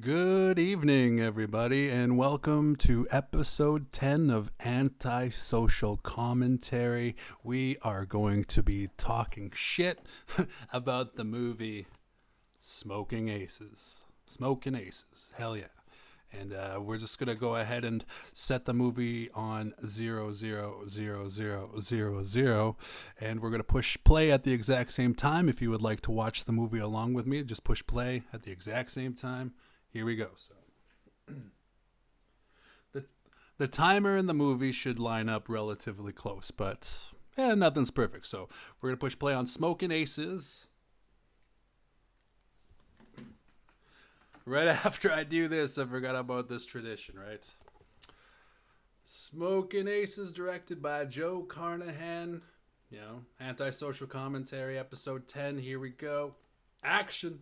Good evening, everybody, and welcome to episode 10 of Antisocial Commentary. We are going to be talking shit about the movie Smokin Aces. Smokin Aces, hell yeah. And we're just going to go ahead and set the movie on 000000, and we're going to push play at the exact same time. If you would like to watch the movie along with me, just push play at the exact same time. Here we go. So the timer in the movie should line up relatively close, but nothing's perfect. So we're going to push play on Smokin Aces. Right after I do this, I forgot about this tradition, right? Smokin Aces, directed by Joe Carnahan. Antisocial Commentary, episode 10. Here we go. Action.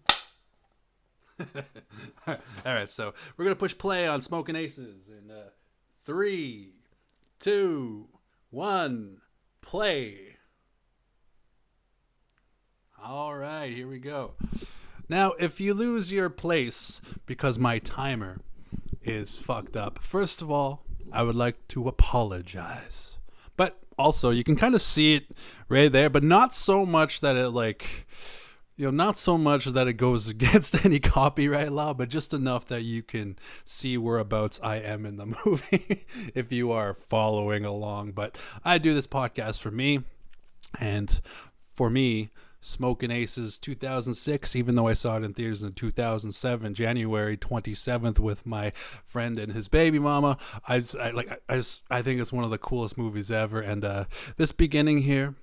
All right, so we're going to push play on Smokin Aces in 3, 2, 1, play. All right, here we go. Now, if you lose your place because my timer is fucked up, first of all, I would like to apologize. But also, you can kind of see it right there, but not so much that it not so much that it goes against any copyright law, but just enough that you can see whereabouts I am in the movie if you are following along. But I do this podcast for me, and for me, Smokin Aces 2006, even though I saw it in theaters in 2007, January 27th with my friend and his baby mama, I think it's one of the coolest movies ever. And this beginning here,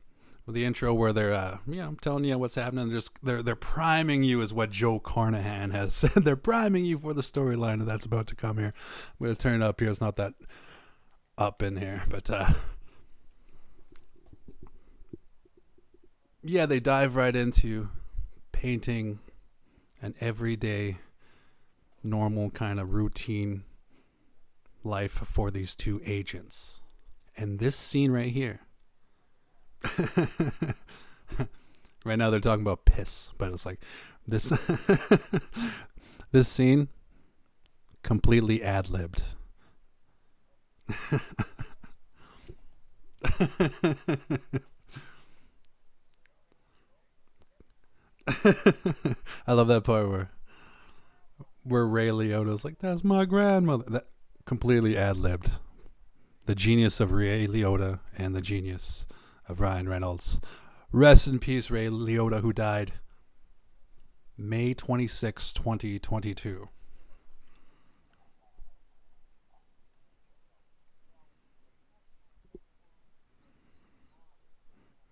with the intro where they're, I'm telling you what's happening. They're priming you, is what Joe Carnahan has said. They're priming you for the storyline that's about to come here. I'm going to turn it up here. It's not that up in here, but they dive right into painting an everyday, normal kind of routine life for these two agents. And this scene right here. Right now they're talking about piss, but it's like this this scene completely ad-libbed. I love that part where Ray Liotta's like, "That's my grandmother." That completely ad-libbed. The genius of Ray Liotta and the genius of Ryan Reynolds. Rest in peace, Ray Liotta, who died May 26, 2022.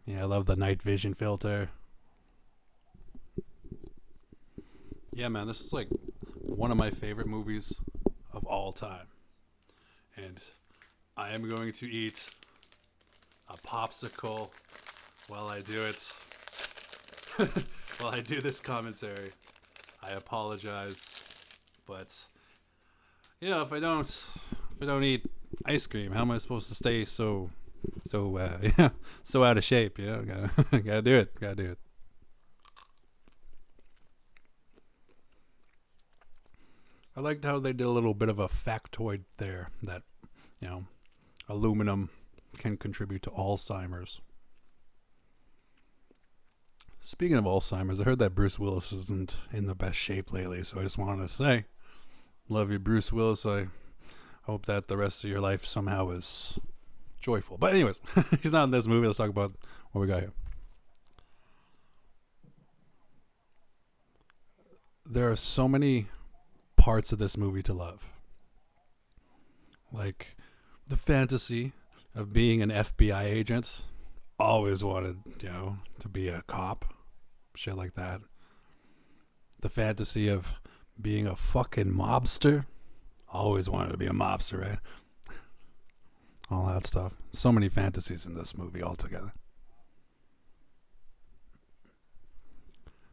Yeah, I love the night vision filter. Yeah, man, this is like one of my favorite movies of all time. And I am going to eat a popsicle while I do it. While I do this commentary. I apologize, but if I don't eat ice cream, how am I supposed to stay so out of shape? Gotta do it. I liked how they did a little bit of a factoid there that aluminum can contribute to Alzheimer's. Speaking of Alzheimer's, I heard that Bruce Willis isn't in the best shape lately, so I just wanted to say, love you, Bruce Willis. I hope that the rest of your life somehow is joyful. But anyways, he's not in this movie. Let's talk about what we got here. There are so many parts of this movie to love. Like the fantasy of being an FBI agent. Always wanted, to be a cop. Shit like that. The fantasy of being a fucking mobster. Always wanted to be a mobster, right? All that stuff. So many fantasies in this movie altogether.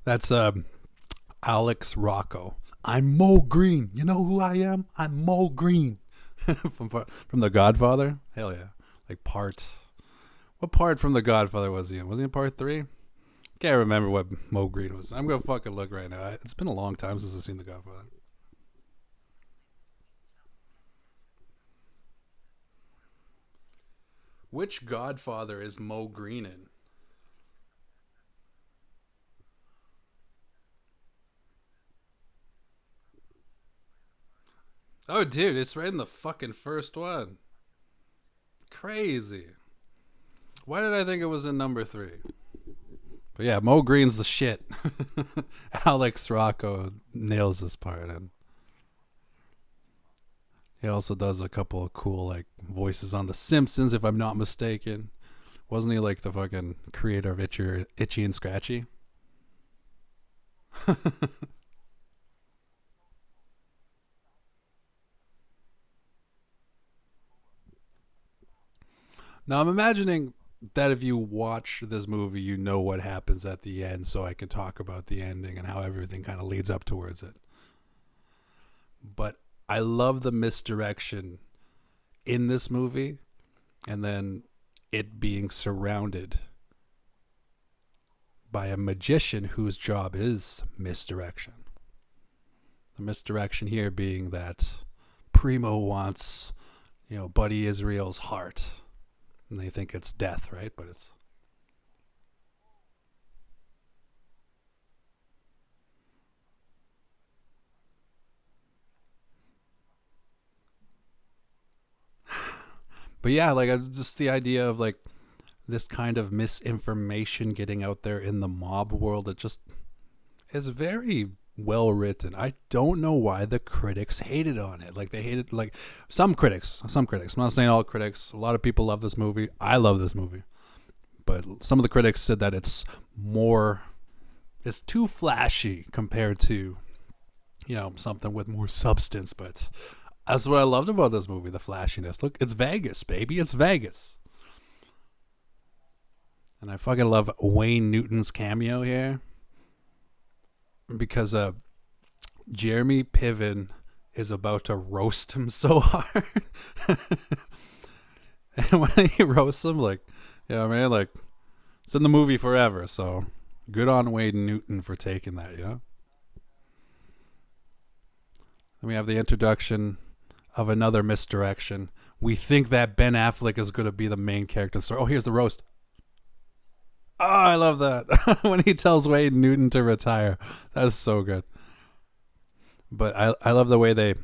That's Alex Rocco. I'm Mo Green. You know who I am? I'm Mo Green. from The Godfather? Hell yeah. What part from The Godfather was he in? Was he in part 3? Can't remember what Mo Green was. I'm going to fucking look right now. It's been a long time since I've seen The Godfather. Which Godfather is Mo Green in? Oh, dude, it's right in the fucking first one. Crazy. Why did I think it was in number 3? But yeah, Mo Green's the shit. Alex Rocco nails this part, and he also does a couple of cool like voices on The Simpsons, if I'm not mistaken. Wasn't he like the fucking creator of Itchy and Scratchy? Now I'm imagining that if you watch this movie, you know what happens at the end, so I can talk about the ending and how everything kind of leads up towards it. But I love the misdirection in this movie, and then it being surrounded by a magician whose job is misdirection. The misdirection here being that Primo wants, Buddy Israel's heart. And they think it's death, right? But it's... But yeah, like just the idea of like this kind of misinformation getting out there in the mob world, it just is very well written. I don't know why the critics hated on it. Like they hated, like some critics. I'm not saying all critics. A lot of people love this movie. I love this movie. But some of the critics said that it's too flashy compared to, something with more substance. But that's what I loved about this movie, the flashiness. Look, it's Vegas, baby. It's Vegas. And I fucking love Wayne Newton's cameo here, because Jeremy Piven is about to roast him so hard. And when he roasts him, like, like, it's in the movie forever. So good on Wayne Newton for taking that, Then we have the introduction of another misdirection. We think that Ben Affleck is going to be the main character. So, here's the roast. Oh, I love that. When he tells Wayne Newton to retire. That's so good. But I love the way they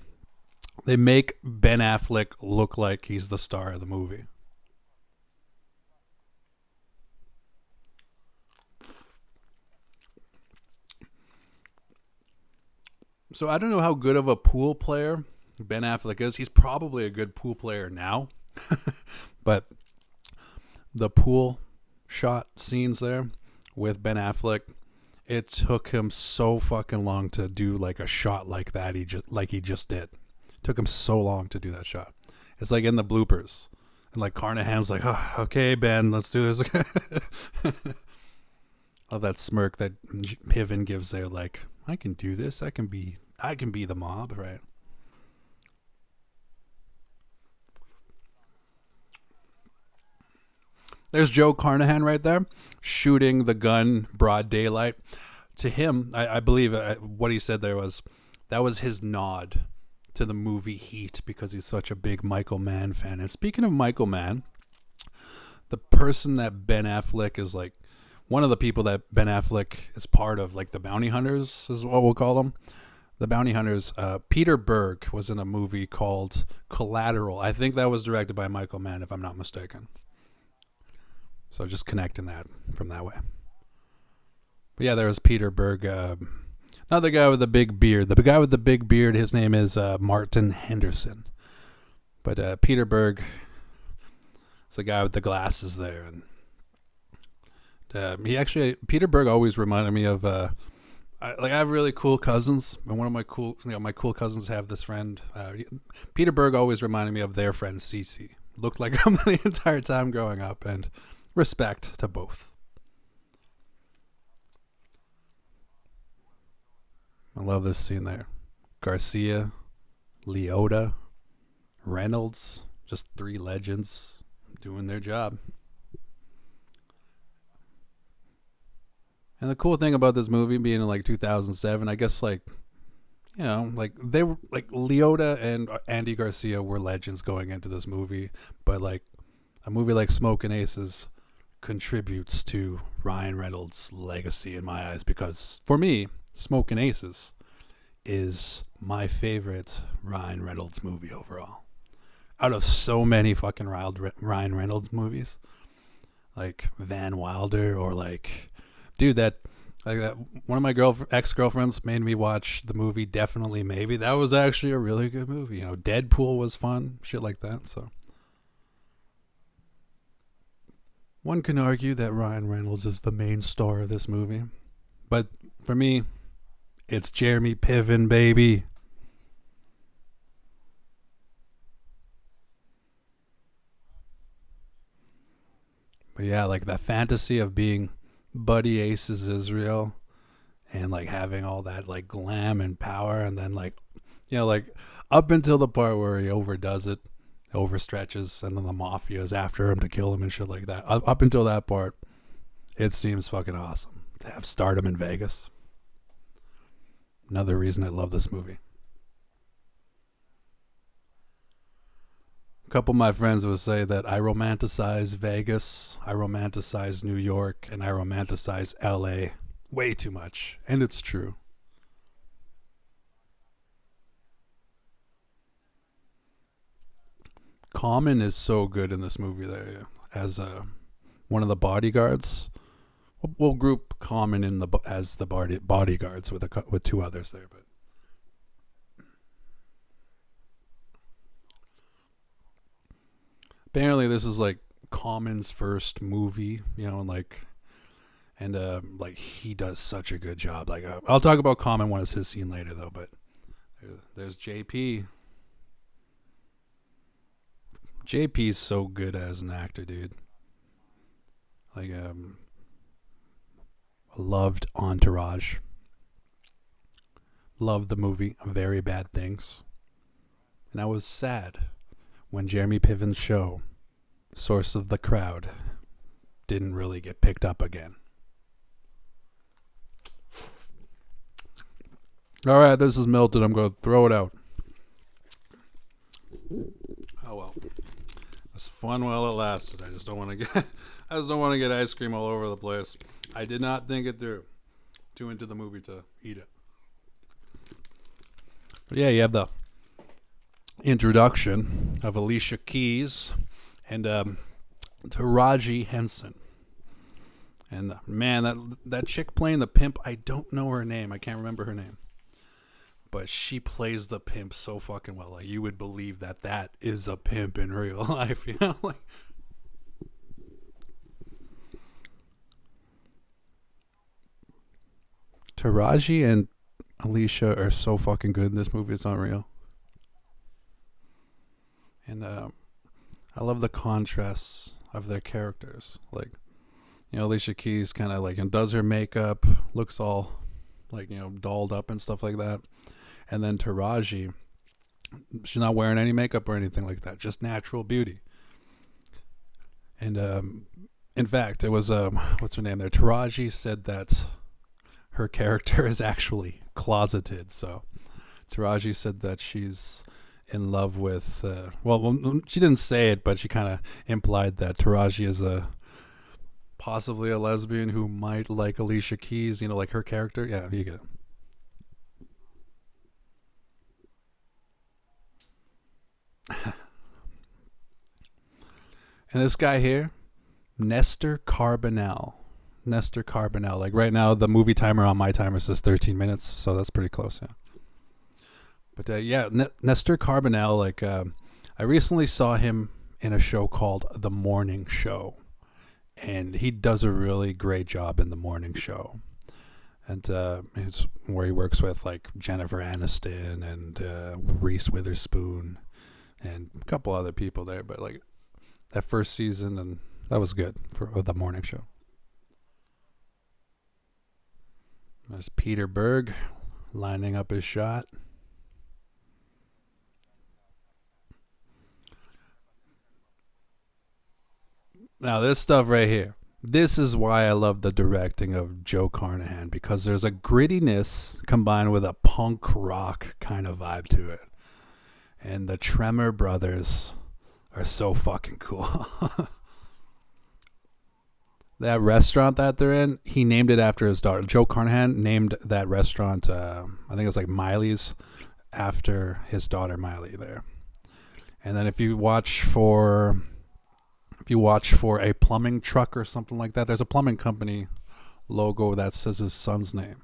make Ben Affleck look like he's the star of the movie. So I don't know how good of a pool player Ben Affleck is. He's probably a good pool player now. But the pool shot scenes there with Ben Affleck, it took him so fucking long to do like a shot like that. He just did. It took him so long to do that shot. It's like in the bloopers, and like Carnahan's like, "Oh, okay, Ben, let's do this." Love that smirk that Piven gives there. Like, I can do this. I can be the mob, right? There's Joe Carnahan right there, shooting the gun broad daylight. To him, I believe what he said there was, that was his nod to the movie Heat, because he's such a big Michael Mann fan. And speaking of Michael Mann, the person that Ben Affleck is like, one of the people that Ben Affleck is part of, like the bounty hunters is what we'll call them. The bounty hunters, Peter Berg was in a movie called Collateral. I think that was directed by Michael Mann, if I'm not mistaken. So just connecting that from that way. But yeah, there was Peter Berg. Not the guy with the big beard. The guy with the big beard, his name is Martin Henderson. But Peter Berg is the guy with the glasses there. And Peter Berg always reminded me of, I have really cool cousins. And one of my my cool cousins have this friend. Peter Berg always reminded me of their friend Cece. Looked like him the entire time growing up, and respect to both. I love this scene there. Garcia, Liotta, Reynolds, just 3 legends doing their job. And the cool thing about this movie being in like 2007, I guess like they were like Liotta and Andy Garcia were legends going into this movie, but like a movie like Smokin Aces contributes to Ryan Reynolds' legacy in my eyes, because for me, Smokin Aces is my favorite Ryan Reynolds movie overall. Out of so many fucking Ryan Reynolds movies, like Van Wilder, or like, dude, that one of my ex-girlfriends made me watch the movie Definitely Maybe. That was actually a really good movie. You know, Deadpool was fun, shit like that. So one can argue that Ryan Reynolds is the main star of this movie, but for me, it's Jeremy Piven, baby. But yeah, like that fantasy of being Buddy Ace's Israel, and like having all that like glam and power, and then like, you know, like up until the part where he overdoes it, overstretches, and then the mafia is after him to kill him and shit like that. Up until that part, it seems fucking awesome to have stardom in Vegas. Another reason I love this movie. A couple of my friends would say that I romanticize Vegas, I romanticize New York, and I romanticize LA way too much. And it's true. Common is so good in this movie there as one of the bodyguards. We'll group Common in as the bodyguards with two others there, but apparently this is like Common's first movie, you know, and like he does such a good job. Like I'll talk about Common when it's his scene later though, but there's JP. JP's so good as an actor, dude. Like loved Entourage. Loved the movie Very Bad Things. And I was sad when Jeremy Piven's show, Source of the Crowd, didn't really get picked up again. All right, this is melted. I'm going to throw it out. Oh well. It was fun while it lasted. I just don't want to get ice cream all over the place. I did not think it through. Too into the movie to eat it. But yeah, you have the introduction of Alicia Keys and Taraji Henson. And man, that chick playing the pimp, I don't know her name. I can't remember her name. But she plays the pimp so fucking well. Like, you would believe that is a pimp in real life, you know? Like, Taraji and Alicia are so fucking good in this movie. It's unreal. And I love the contrasts of their characters. Like, you know, Alicia Keys kind of like and does her makeup, looks all like, you know, dolled up and stuff like that. And then Taraji, she's not wearing any makeup or anything like that, just natural beauty. And in fact, it was what's her name there? Taraji said that her character is actually closeted. So Taraji said that she's in love with well, she didn't say it, but she kind of implied that Taraji is possibly a lesbian who might like Alicia Keys, you know, like her character. Yeah, you get it. And this guy here, Nestor Carbonell. Nestor Carbonell. Like right now, the movie timer on my timer says 13 minutes, so that's pretty close. Yeah. But yeah, Nestor Carbonell. Like I recently saw him in a show called The Morning Show, and he does a really great job in The Morning Show. And it's where he works with like Jennifer Aniston and Reese Witherspoon and a couple other people there. But like that first season, and that was good for The Morning Show. There's Peter Berg lining up his shot. Now this stuff right here, this is why I love the directing of Joe Carnahan, because there's a grittiness combined with a punk rock kind of vibe to it. And the Tremor brothers are so fucking cool. That restaurant that they're in, he named it after his daughter. Joe Carnahan named that restaurant, I think it's like Miley's, after his daughter Miley there. And then if you watch for a plumbing truck or something like that, there's a plumbing company logo that says his son's name.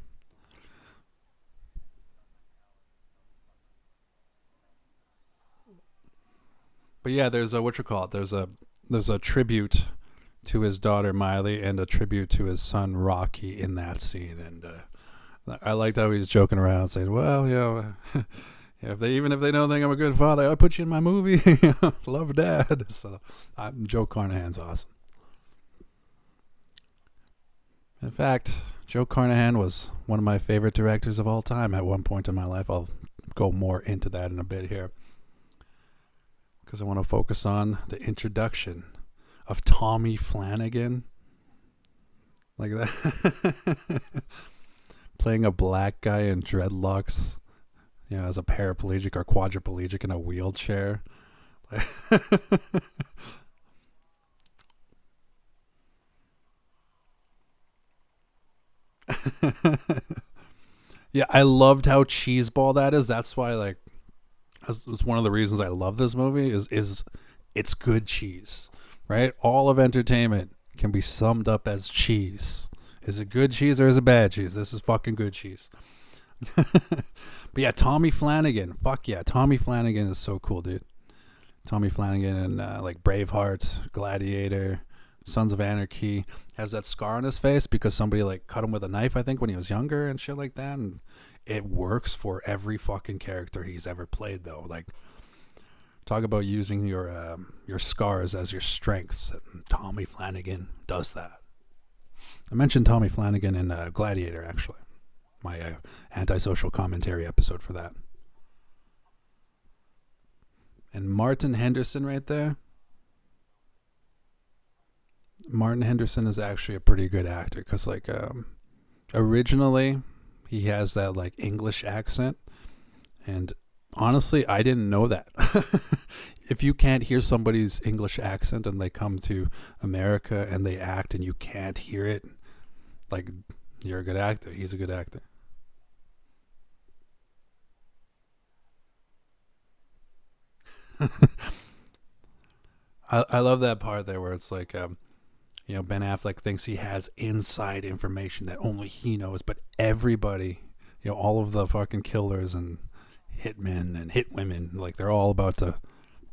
But yeah, there's a there's a tribute to his daughter Miley and a tribute to his son Rocky in that scene. And I liked how he was joking around, saying, "Well, you know, if they don't think I'm a good father, I'll put you in my movie." Love Dad. So Joe Carnahan's awesome. In fact, Joe Carnahan was one of my favorite directors of all time at one point in my life. I'll go more into that in a bit here, because I want to focus on the introduction of Tommy Flanagan. Like that. Playing a black guy in dreadlocks, you know, as a paraplegic or quadriplegic in a wheelchair. Yeah, I loved how cheeseball that is. That's why, like, that's one of the reasons I love this movie is it's good cheese, right? All of entertainment can be summed up as cheese. Is it good cheese or is it bad cheese? This is fucking good cheese. But yeah, Tommy Flanagan. Fuck yeah, Tommy Flanagan is so cool, dude. Tommy Flanagan and like Braveheart, Gladiator, Sons of Anarchy, has that scar on his face because somebody like cut him with a knife, I think, when he was younger and shit like that. And it works for every fucking character he's ever played, though. Like, talk about using your scars as your strengths. And Tommy Flanagan does that. I mentioned Tommy Flanagan in Gladiator, actually. My Antisocial Commentary episode for that. And Martin Henderson right there. Martin Henderson is actually a pretty good actor because, like, originally he has that, like, English accent. And honestly, I didn't know that. If you can't hear somebody's English accent and they come to America and they act and you can't hear it, like, you're a good actor. He's a good actor. I love that part there where it's like, you know, Ben Affleck thinks he has inside information that only he knows, but everybody, you know, all of the fucking killers and hitmen and hitwomen, like, they're all about to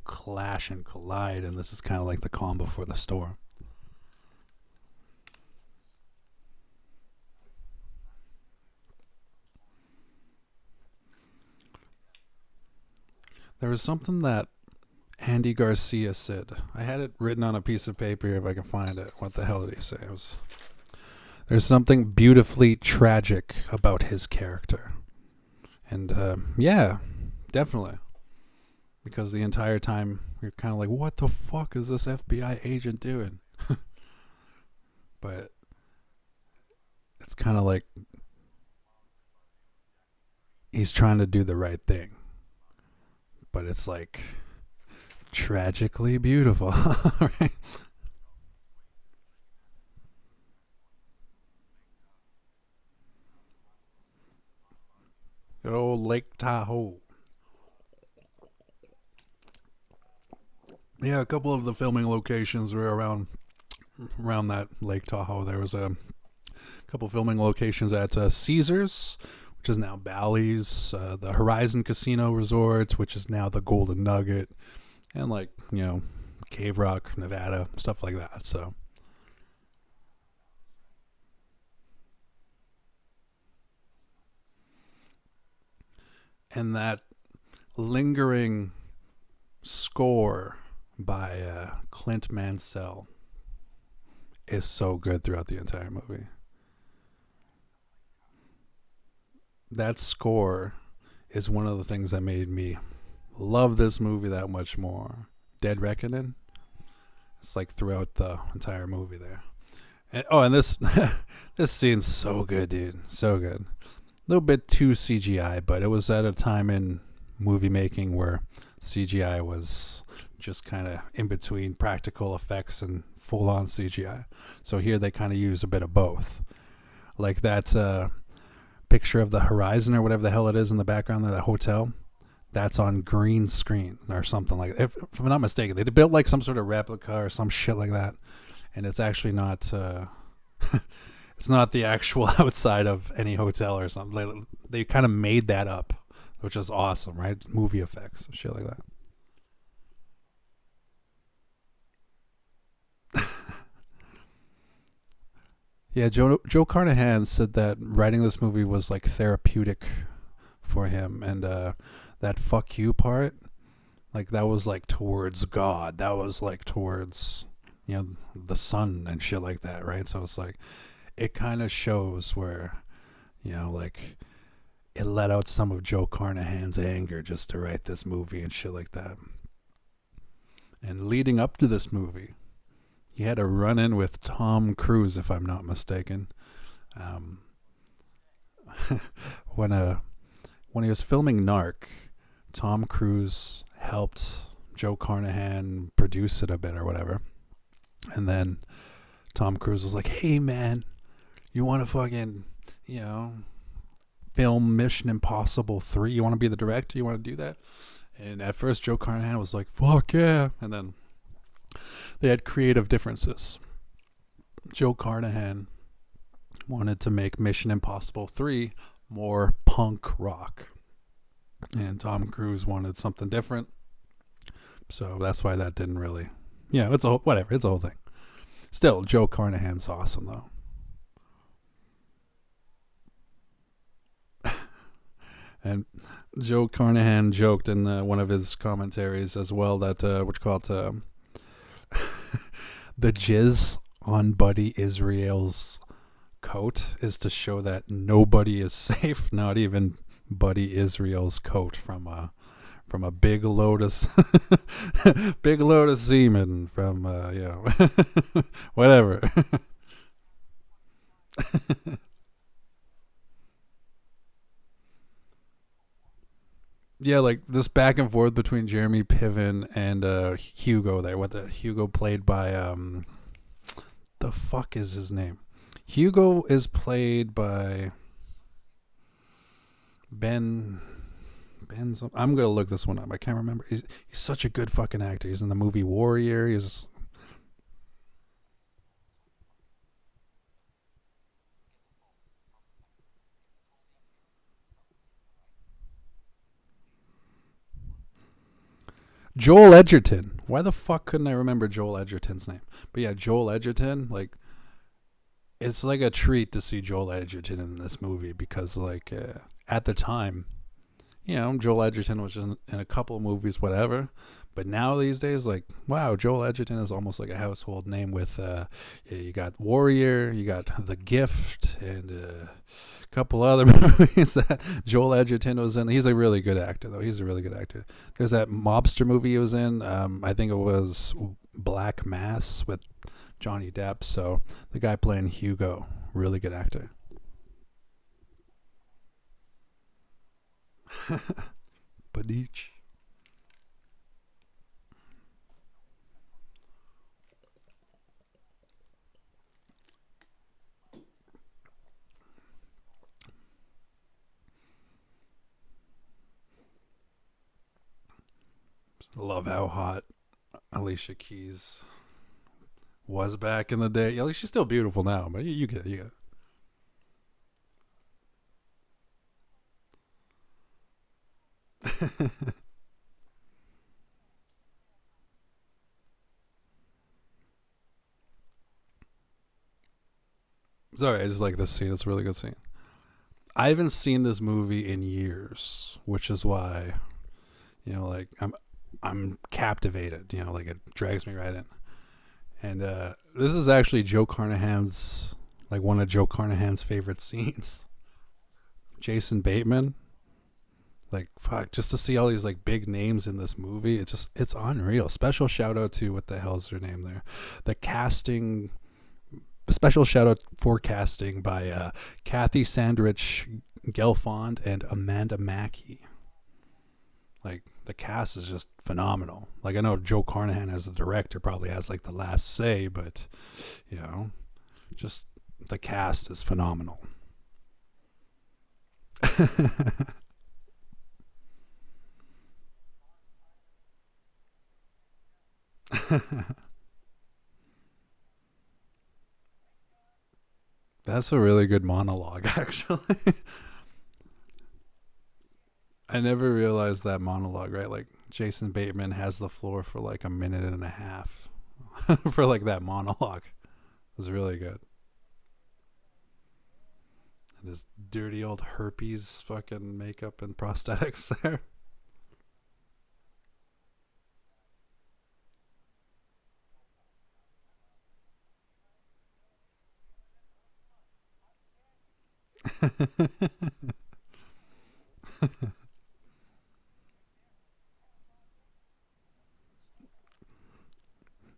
clash and collide, and this is kind of like the calm before the storm. There was something that Andy Garcia said. I had it written on a piece of paper here if I can find it. What the hell did he say? There's something beautifully tragic about his character. And yeah, definitely. Because the entire time you're kind of like, what the fuck is this FBI agent doing? But it's kind of like he's trying to do the right thing. But it's like tragically beautiful, right? Good old Lake Tahoe. Yeah, a couple of the filming locations were around that Lake Tahoe. There was a couple filming locations at Caesars, which is now Bally's, the Horizon Casino Resort, which is now the Golden Nugget, and, like, you know, Cave Rock, Nevada, stuff like that. So and that lingering score by Clint Mansell is so good throughout the entire movie. That score is one of the things that made me love this movie that much more. Dead Reckoning. It's like throughout the entire movie there. And this this scene's so good, dude. So good. A little bit too CGI, but it was at a time in movie making where CGI was just kind of in between practical effects and full-on CGI. So here they kind of use a bit of both. Like that picture of the horizon or whatever the hell it is in the background there, that hotel, that's on green screen or something like that. If I'm not mistaken, they built like some sort of replica or some shit like that, and it's actually not it's not the actual outside of any hotel or something. They kind of made that up, which is awesome, right? Movie effects, shit like that. Yeah, Joe Carnahan said that writing this movie was like therapeutic for him, and that "fuck you" part, like that was like towards God. That was like towards, you know, the sun and shit like that, right? So it's like it kind of shows where, you know, like it let out some of Joe Carnahan's anger just to write this movie and shit like that. And leading up to this movie, he had a run-in with Tom Cruise, if I'm not mistaken. When he was filming Narc, Tom Cruise helped Joe Carnahan produce it a bit or whatever. And then Tom Cruise was like, "Hey man, you want to fucking, you know, film Mission Impossible 3? You want to be the director? You want to do that?" And at first Joe Carnahan was like, "Fuck yeah." And then they had creative differences. Joe Carnahan wanted to make Mission Impossible 3 more punk rock, and Tom Cruise wanted something different. So that's why that didn't really, it's a whatever. It's a whole thing. Still, Joe Carnahan's awesome though. And Joe Carnahan joked in one of his commentaries as well that what you call it, the jizz on Buddy Israel's coat is to show that nobody is safe, not even Buddy Israel's coat from a big lotus big lotus semen from whatever. Yeah, like this back and forth between Jeremy Piven and Hugo there. What the Hugo played by the fuck is his name? Hugo is played by Ben. I'm gonna look this one up. I can't remember. He's such a good fucking actor. He's in the movie Warrior. He's Joel Edgerton. Why the fuck couldn't I remember Joel Edgerton's name? But yeah, Joel Edgerton, like, it's like a treat to see Joel Edgerton in this movie because, like, at the time, Joel Edgerton was just in a couple of movies, whatever. But now these days, like, wow, Joel Edgerton is almost like a household name with, you got Warrior, you got The Gift, and a couple other movies that Joel Edgerton was in. He's a really good actor, though. He's a really good actor. There's that mobster movie he was in. I think it was Black Mass with Johnny Depp. So the guy playing Hugo, really good actor. Badich. Love how hot Alicia Keys was back in the day. Yeah, she's still beautiful now, but you get it. You get it. Sorry, I just like this scene. It's a really good scene. I haven't seen this movie in years, which is why, like I'm captivated. Like it drags me right in. And this is actually Joe Carnahan's, like one of Joe Carnahan's favorite scenes. Jason Bateman, like fuck, just to see all these like big names in this movie, it's unreal. Special shout out to what the hell's her name there, the casting. Special shout out for casting by Kathy Sandrich Gelfond and Amanda Mackey. Like the cast is just phenomenal. Like I know Joe Carnahan as the director probably has like the last say, but you know, just the cast is phenomenal. That's a really good monologue, actually. I never realized that monologue, right? Like Jason Bateman has the floor for like a minute and a half for like that monologue. It was really good. And his dirty old herpes fucking makeup and prosthetics there.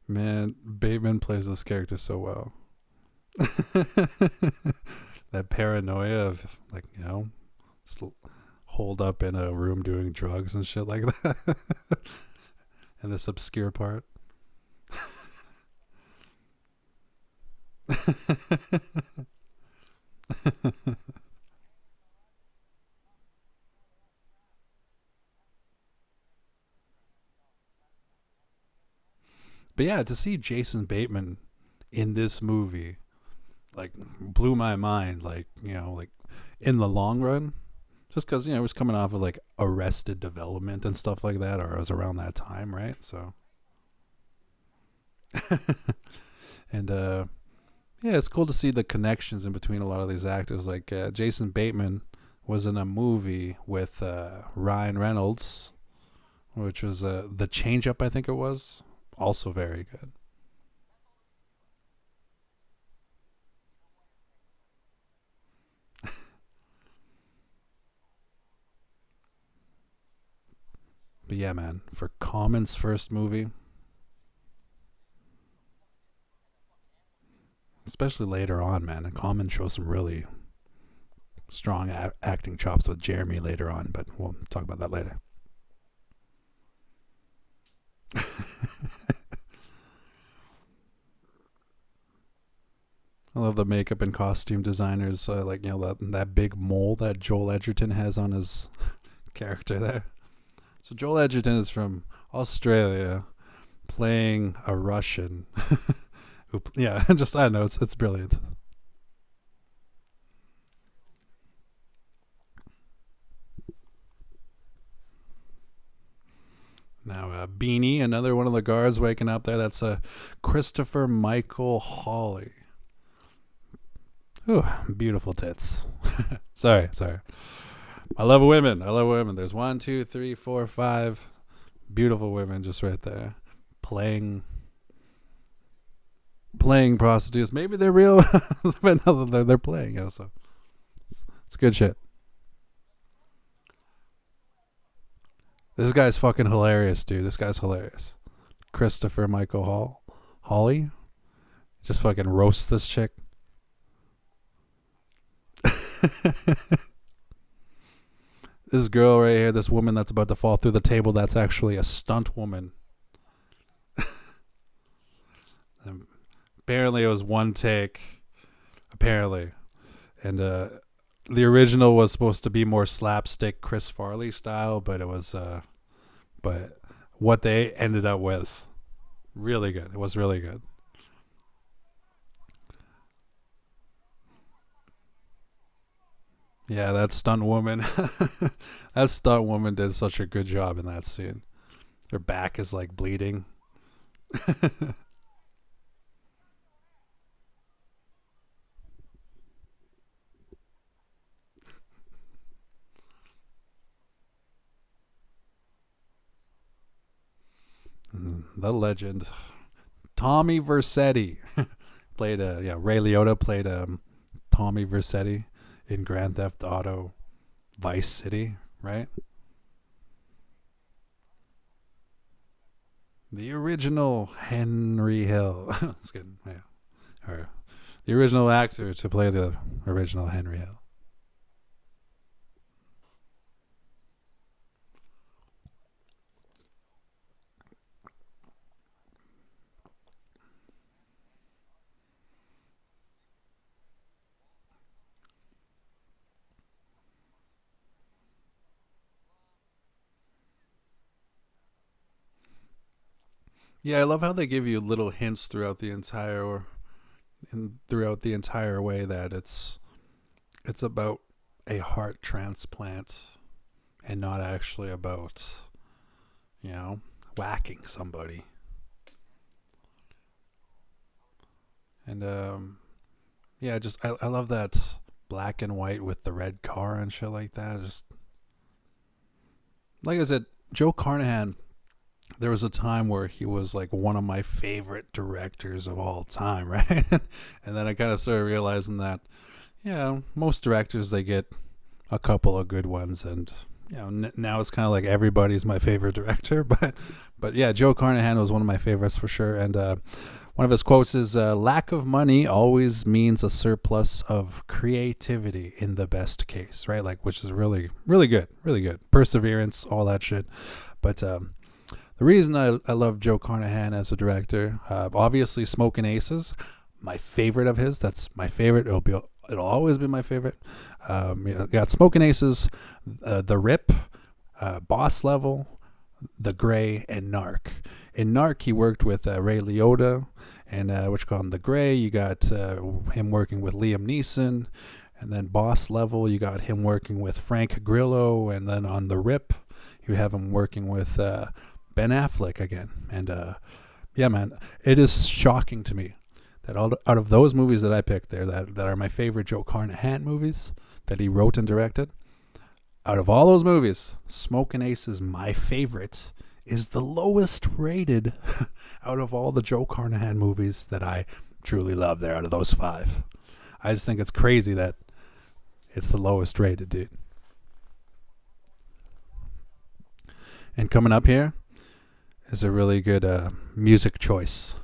Man, Bateman plays this character so well. That paranoia of like, you know, just holed up in a room doing drugs and shit like that. And this obscure part. But yeah, to see Jason Bateman in this movie like blew my mind. Like, you know, like in the long run, just because, you know, it was coming off of like Arrested Development and stuff like that, or it was around that time, right? So and yeah, it's cool to see the connections in between a lot of these actors. Like Jason Bateman was in a movie with Ryan Reynolds, which was The Change Up, I think it was. Also very good. But yeah, man, for Common's first movie, especially later on, man, and Common shows some really strong acting chops with Jeremy later on, but we'll talk about that later. I love the makeup and costume designers. Like, you know, that big mole that Joel Edgerton has on his character there. So Joel Edgerton is from Australia, playing a Russian. Who, yeah, just I don't know, it's brilliant. Now, Beanie, another one of the guards waking up there. That's Christopher Michael Holley. Ooh, beautiful tits. sorry. I love women. There's 1, 2, 3, 4, 5 beautiful women just right there, playing prostitutes. Maybe they're real, but no, they're playing. You know, so it's good shit. This guy's fucking hilarious, dude. This guy's hilarious. Christopher Michael Holley, just fucking roasts this chick. This girl right here, this woman that's about to fall through the table, that's actually a stunt woman. Apparently it was one take. Apparently. And the original was supposed to be more slapstick Chris Farley style, but it was but what they ended up with, really good. It was really good. Yeah, that stunt woman. That stunt woman did such a good job in that scene. Her back is like bleeding. The legend, Tommy Vercetti, played Ray Liotta played Tommy Vercetti in Grand Theft Auto Vice City, right? The original Henry Hill. It's good. Yeah. Or the original actor to play the original Henry Hill. Yeah, I love how they give you little hints throughout the entire way that it's about a heart transplant and not actually about, you know, whacking somebody. And yeah, just I love that black and white with the red car and shit like that. Just like I said, Joe Carnahan, there was a time where he was like one of my favorite directors of all time, right? And then I kind of started realizing that, yeah, most directors, they get a couple of good ones, and you know, now it's kind of like everybody's my favorite director. But yeah, Joe Carnahan was one of my favorites for sure. And one of his quotes is, "Lack of money always means a surplus of creativity in the best case," right? Like, which is really, really good, really good. Perseverance, all that shit. But the reason I love Joe Carnahan as a director, obviously Smokin Aces, my favorite of his. That's my favorite. It'll always be my favorite. You got Smokin Aces, The Rip, Boss Level, The Gray, and Narc. In Narc, he worked with Ray Liotta, and what you call him, The Gray, you got him working with Liam Neeson, and then Boss Level, you got him working with Frank Grillo, and then on The Rip, you have him working with Ben Affleck again. And yeah, man, it is shocking to me that out of those movies that I picked there, that are my favorite Joe Carnahan movies that he wrote and directed, out of all those movies, Smokin Aces, my favorite, is the lowest rated out of all the Joe Carnahan movies that I truly love there out of those 5. I just think it's crazy that it's the lowest rated, dude. And coming up here is a really good music choice.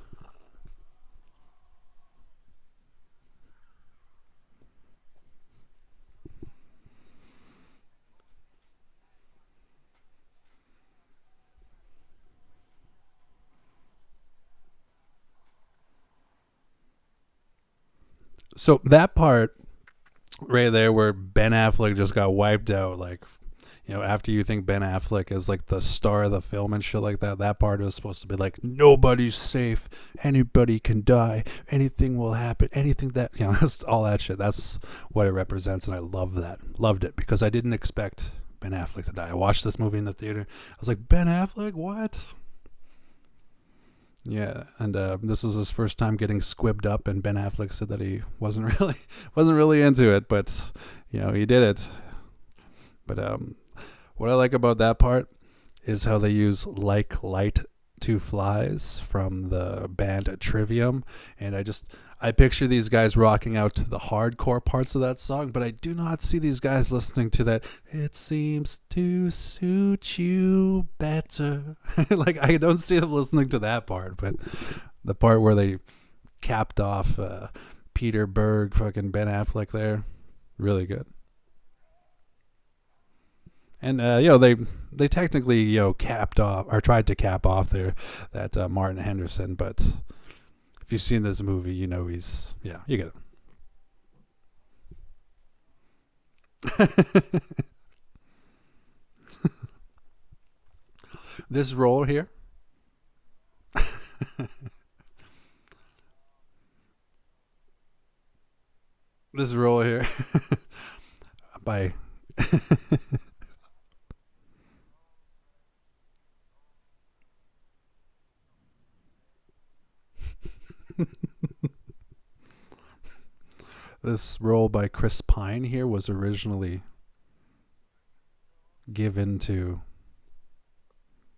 So that part right there where Ben Affleck just got wiped out, like, you know, after you think Ben Affleck is like the star of the film and shit like that, that part is supposed to be like, nobody's safe, anybody can die, anything will happen, anything that, you know, all that shit. That's what it represents, and I love that. Loved it, because I didn't expect Ben Affleck to die. I watched this movie in the theater. I was like, Ben Affleck, what? Yeah, and this was his first time getting squibbed up, and Ben Affleck said that he wasn't really into it, but you know, he did it. But what I like about that part is how they use "Like Light Two Flies" from the band Trivium, and I picture these guys rocking out to the hardcore parts of that song, but I do not see these guys listening to that "It seems to suit you better." Like, I don't see them listening to that part, but the part where they capped off Peter Berg, fucking Ben Affleck there, really good. And you know, they technically, you know, capped off or tried to cap off there that Martin Henderson, but if you've seen this movie, you know he's, yeah, you get it. This role here, this role here, by this role by Chris Pine here was originally given to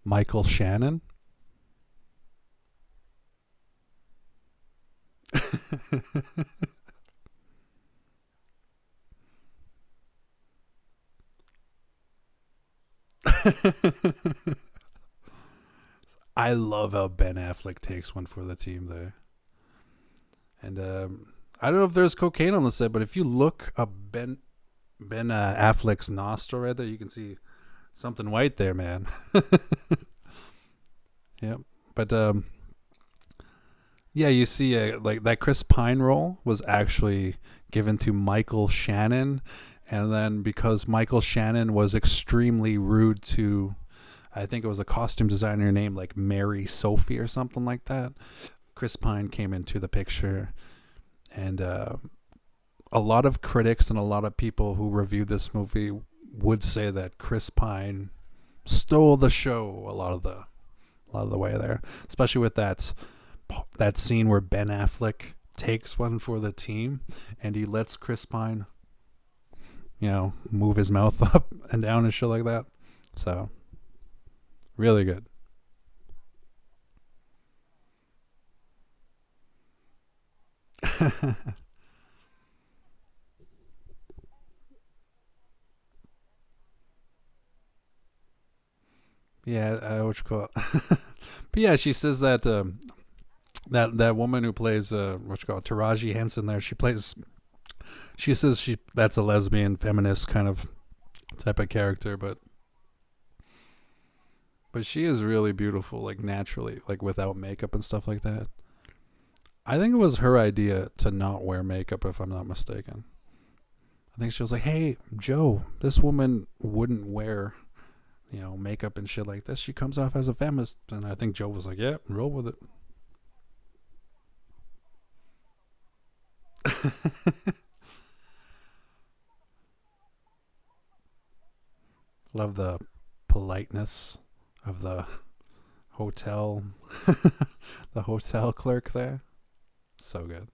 Michael Shannon. I love how Ben Affleck takes one for the team there. And I don't know if there's cocaine on the set, but if you look up Ben Affleck's nostril right there, you can see something white there, man. Yep. But yeah, you see, like that Chris Pine role was actually given to Michael Shannon, and then because Michael Shannon was extremely rude to I think it was a costume designer named like Mary Sophie or something like that. Chris Pine came into the picture, and a lot of critics and a lot of people who reviewed this movie would say that Chris Pine stole the show a lot of the way there, especially with that scene where Ben Affleck takes one for the team and he lets Chris Pine, move his mouth up and down and shit like that. So really good. Yeah, what you call it? But yeah, she says that that woman who plays what you call it, Taraji Henson there, she says that's a lesbian feminist kind of type of character, but she is really beautiful, like naturally, like without makeup and stuff like that. I think it was her idea to not wear makeup, if I'm not mistaken. I think she was like, "Hey, Joe, this woman wouldn't wear, makeup and shit like this. She comes off as a feminist." And I think Joe was like, "Yeah, roll with it." Love the politeness of the hotel, the hotel clerk there. So good.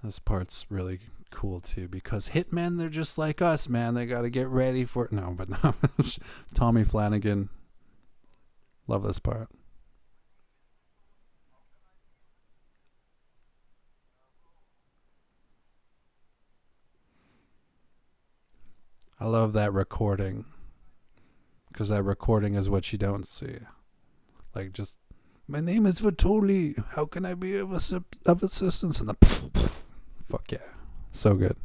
This part's really cool too, because hitmen, they're just like us, man. They got to get ready for it. No, but no. Tommy Flanagan. Love this part. I love that recording, because that recording is what you don't see. Like, just, "My name is Vitoli. How can I be of assistance?" And the fuck yeah. So good.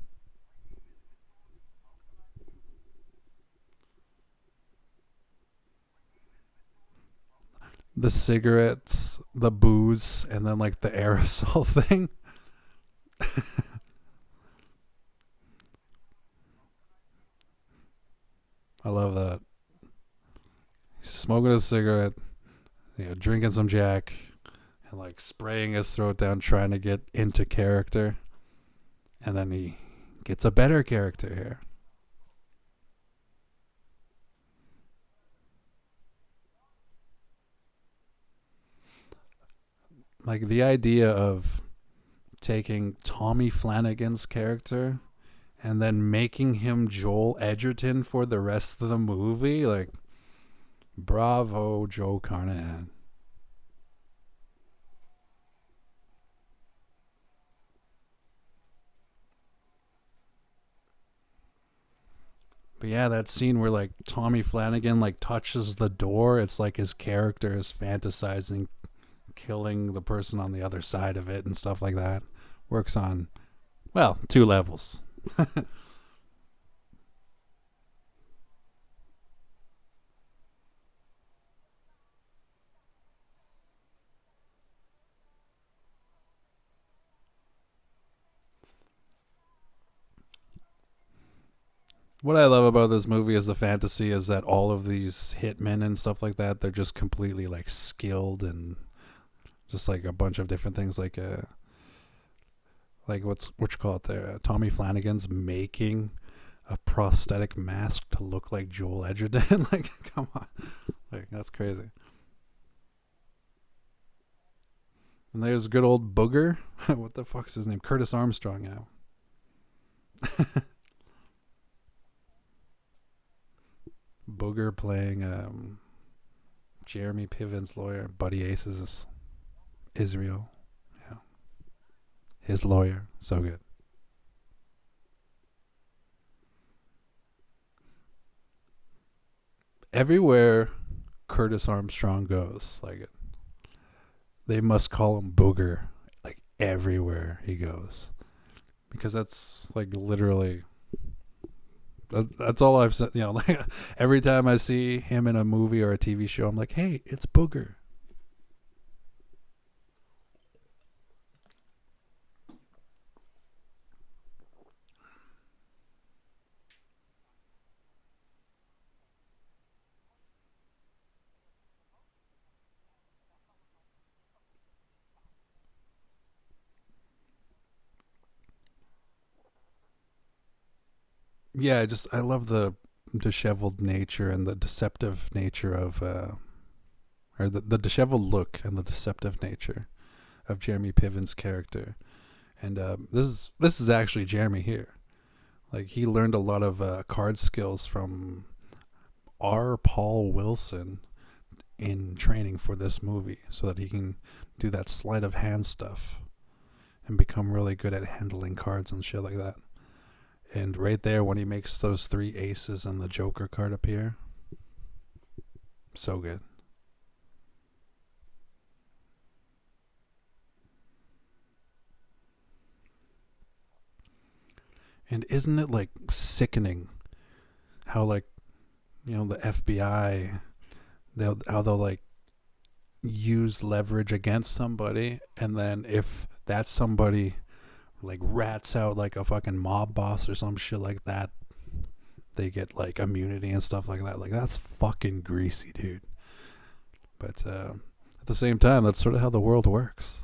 The cigarettes, the booze, and then like the aerosol thing. I love that. He's smoking a cigarette, drinking some Jack, and like spraying his throat down, trying to get into character. And then he gets a better character here. Like the idea of taking Tommy Flanagan's character and then making him Joel Edgerton for the rest of the movie, like, bravo, Joe Carnahan. But yeah, that scene where like Tommy Flanagan like touches the door, it's like his character is fantasizing killing the person on the other side of it and stuff like that. Works on, well, 2 levels. What I love about this movie is the fantasy is that all of these hitmen and stuff like that, they're just completely like skilled and just like a bunch of different things, like what you call it there, Tommy Flanagan's making a prosthetic mask to look like Joel Edgerton. Like, come on, like that's crazy. And there's good old Booger. What the fuck's his name? Curtis Armstrong now. Booger playing Jeremy Piven's lawyer, Buddy Ace's Israel. Yeah, his lawyer. So good. Everywhere Curtis Armstrong goes, like, they must call him Booger, like everywhere he goes, because that's like literally. That's all I've said. Like, every time I see him in a movie or a TV show, I'm like, "Hey, it's Booger." Yeah, I love the disheveled nature and the deceptive nature of or the disheveled look and the deceptive nature of Jeremy Piven's character. And this is actually Jeremy here. Like he learned a lot of card skills from R. Paul Wilson in training for this movie, so that he can do that sleight of hand stuff and become really good at handling cards and shit like that. And right there, when he makes those three aces and the Joker card appear, so good. And isn't it like sickening how like the FBI they'll like use leverage against somebody, and then if that somebody like rats out like a fucking mob boss or some shit like that, they get like immunity and stuff like that. Like that's fucking greasy, dude. But at the same time, that's sort of how the world works.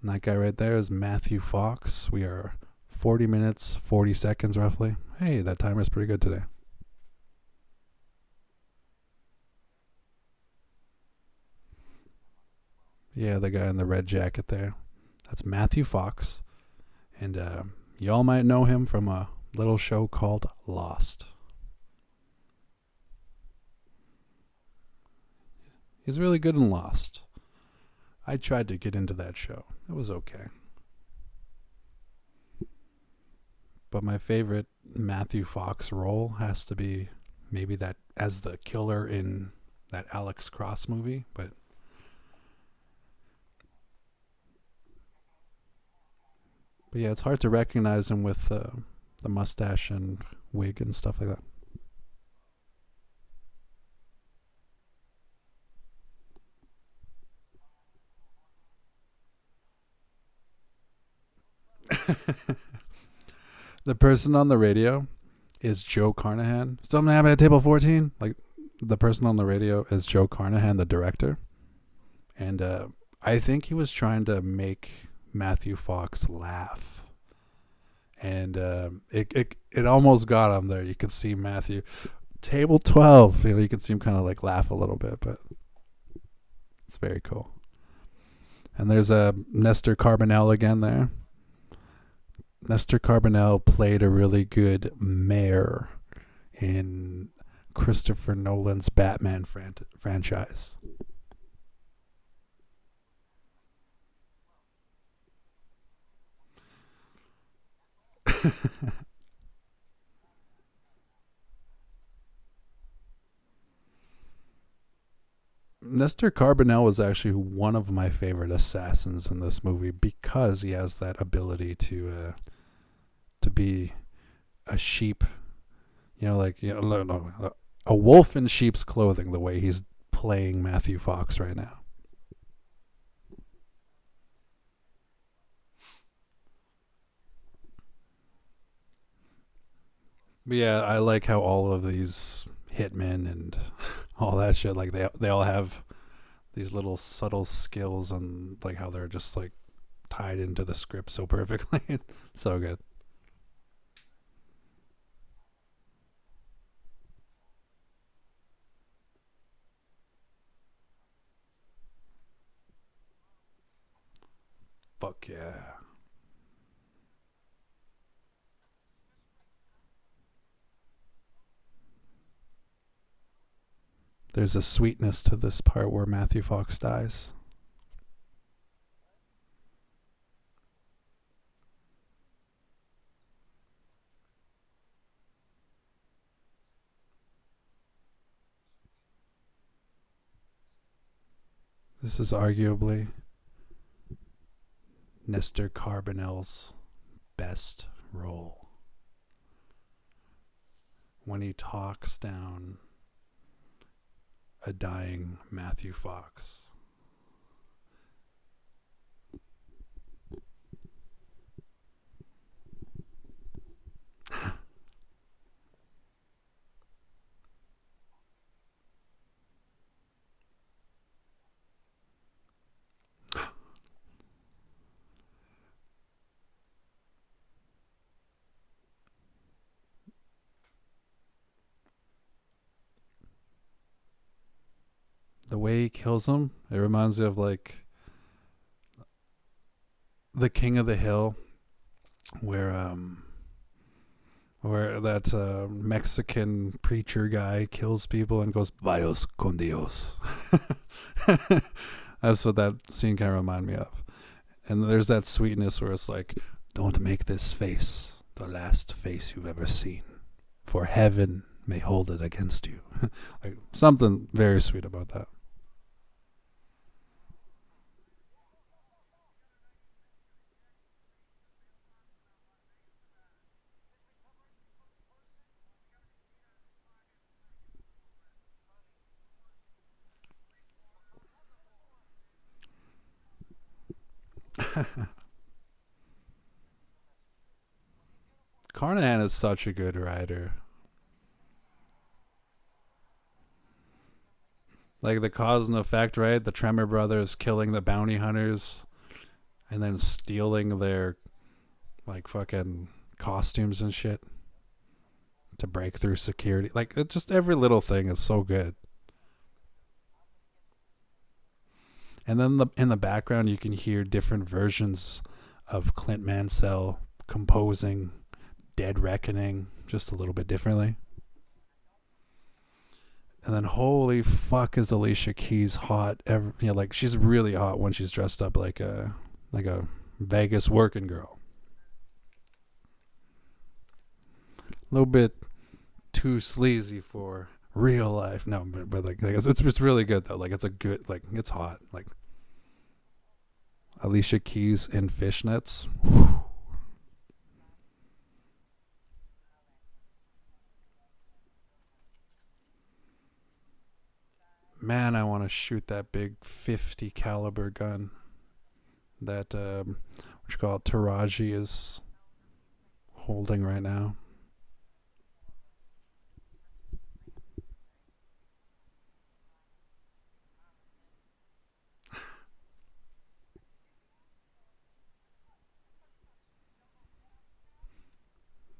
And that guy right there is Matthew Fox. We are 40 minutes, 40 seconds roughly. Hey, that timer's pretty good today. Yeah, the guy in the red jacket there. That's Matthew Fox. And y'all might know him from a little show called Lost. He's really good in Lost. I tried to get into that show. It was okay. But my favorite Matthew Fox role has to be maybe that as the killer in that Alex Cross movie. But yeah, it's hard to recognize him with the mustache and wig and stuff like that. The person on the radio is Joe Carnahan. Something happened at table 14. Like the person on the radio is Joe Carnahan, the director. And I think he was trying to make Matthew Fox laugh. And it almost got him there. You could see Matthew. Table 12. You can see him kind of like laugh a little bit, but it's very cool. And there's a Nestor Carbonell again there. Nestor Carbonell played a really good mayor in Christopher Nolan's Batman franchise. Nestor Carbonell was actually one of my favorite assassins in this movie because he has that ability to be a sheep, no, a wolf in sheep's clothing. The way he's playing Matthew Fox right now. But yeah, I like how all of these hitmen and all that shit, like they all have these little subtle skills and like how they're just like tied into the script so perfectly. So good. Fuck yeah. There's a sweetness to this part where Matthew Fox dies. This is arguably Nestor Carbonell's best role. When he talks down a dying Matthew Fox. The way he kills him, it reminds me of like the King of the Hill, where that Mexican preacher guy kills people and goes "Vayos con Dios." That's what that scene kind of remind me of. And there's that sweetness where it's like, "Don't make this face the last face you've ever seen, for heaven may hold it against you." Like something very sweet about that. Carnahan is such a good writer. Like the cause and effect, right? The Tremor brothers killing the bounty hunters and then stealing their like fucking costumes and shit to break through security. Like it just every little thing is so good. And then in the background you can hear different versions of Clint Mansell composing Dead Reckoning just a little bit differently. And then holy fuck is Alicia Keys hot. Like she's really hot when she's dressed up like a Vegas working girl. A little bit too sleazy for real life. No, but like it's really good though. Like it's a good, like it's hot. Like Alicia Keys in fishnets. Whew. Man, I want to shoot that big 50 caliber gun that what you call it, Taraji is holding right now.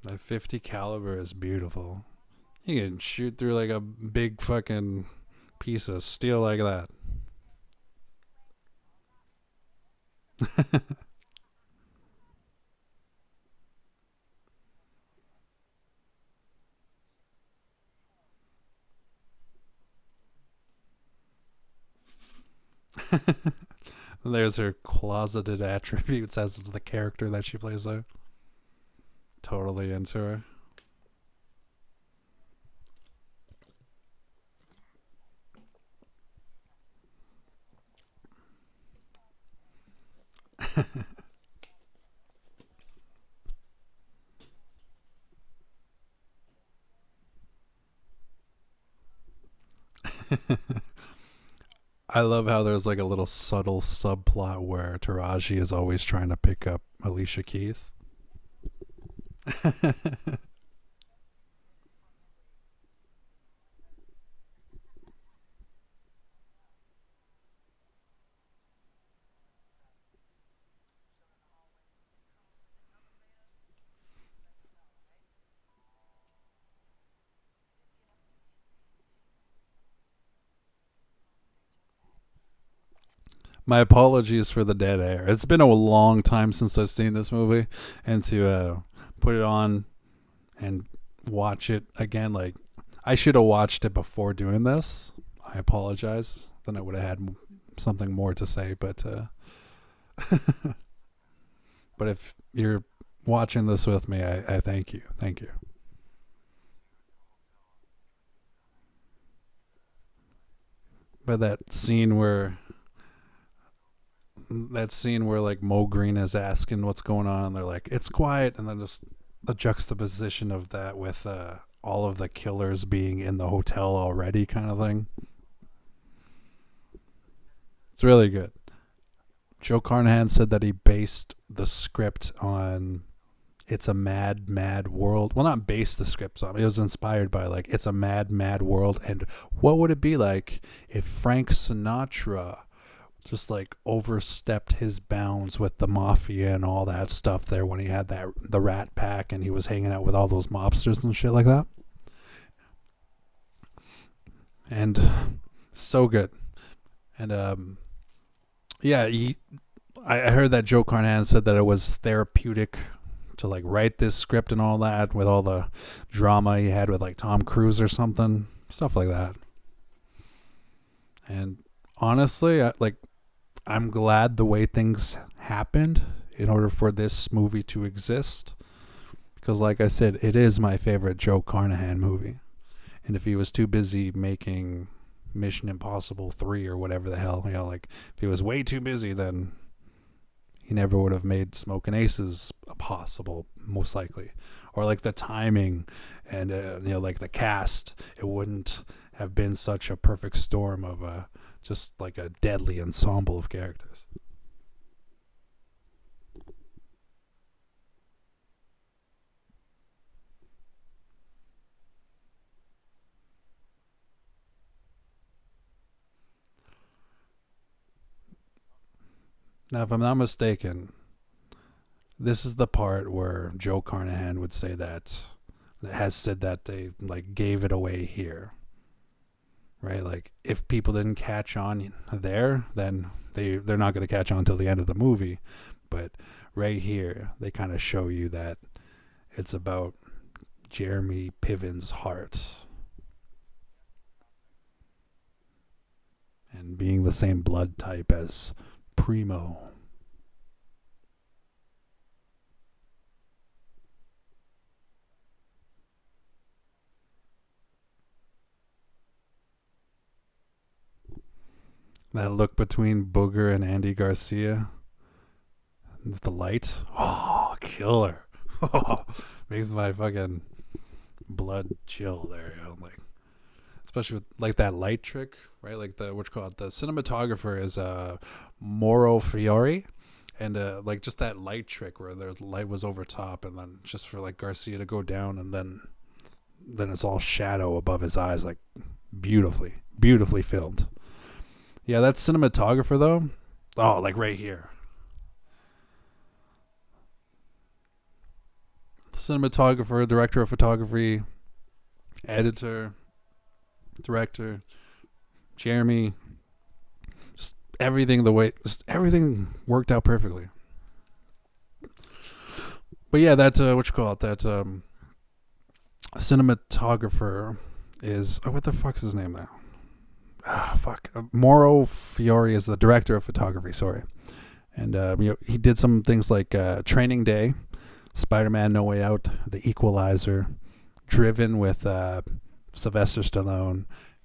That 50 caliber is beautiful. You can shoot through like a big fucking piece of steel like that. There's her closeted attributes as the character that she plays there. Totally into her. I love how there's like a little subtle subplot where Taraji is always trying to pick up Alicia Keys. My apologies for the dead air. It's been a long time since I've seen this movie, and to put it on and watch it again, like I should have watched it before doing this. I apologize. Then I would have had something more to say, but but if you're watching this with me, I thank you. Thank you. But that scene where like Mo Green is asking what's going on and they're like it's quiet, and then just the juxtaposition of that with all of the killers being in the hotel already kind of thing. It's really good. Joe Carnahan said that he based the script on It's a Mad, Mad World. Well, not based the script on it. It was inspired by like It's a Mad, Mad World. And what would it be like if Frank Sinatra just like overstepped his bounds with the mafia and all that stuff there when he had the Rat Pack and he was hanging out with all those mobsters and shit like that. And so good. And yeah, I heard that Joe Carnahan said that it was therapeutic to like write this script and all that, with all the drama he had with like Tom Cruise or something, stuff like that. And honestly, I'm glad the way things happened in order for this movie to exist, because like I said, it is my favorite Joe Carnahan movie. And if he was too busy making Mission Impossible 3 or whatever the hell, like if he was way too busy, then he never would have made Smokin Aces possible, most likely. Or like the timing and like the cast, it wouldn't have been such a perfect storm of just like a deadly ensemble of characters. Now, if I'm not mistaken, this is the part where Joe Carnahan would say that, has said that they like gave it away here. Right? Like if people didn't catch on there, then they're not going to catch on until the end of the movie. But right here, they kind of show you that it's about Jeremy Piven's heart and being the same blood type as Primo. That look between Booger and Andy Garcia, the light, oh, killer. Makes my fucking blood chill there, like, especially with like that light trick, right? Like the, what you call it, the cinematographer is Mauro Fiore, and like just that light trick where there's light was over top, and then just for like Garcia to go down, and then it's all shadow above his eyes, like beautifully filmed. Yeah, that cinematographer though, oh, like right here, cinematographer, director of photography, editor, director, Jeremy, just everything just everything worked out perfectly. But yeah, that what you call it, that cinematographer is, oh, what the fuck's his name now? Fuck, Mauro Fiore is the director of photography. Sorry, and he did some things like Training Day, Spider-Man: No Way Out, The Equalizer, Driven with Sylvester Stallone,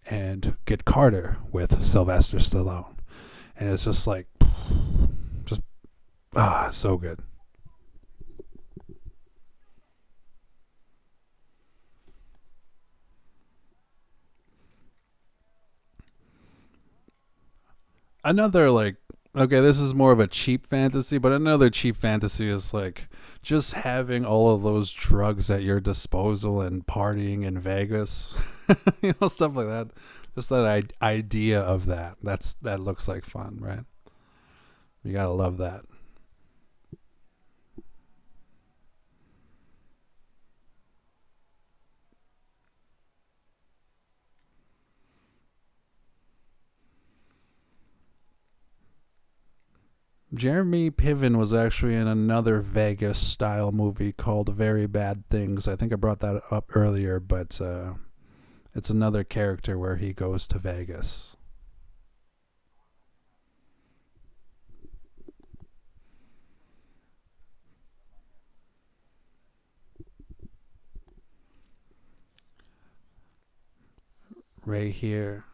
and Get Carter with Sylvester Stallone. And it's just like, just so good. Another, like, okay, this is more of a cheap fantasy, but another cheap fantasy is like just having all of those drugs at your disposal and partying in Vegas, stuff like that. Just that idea of that looks like fun, right? You gotta love that. Jeremy Piven was actually in another Vegas style movie called Very Bad Things. I think I brought that up earlier, but it's another character where he goes to Vegas. Right here.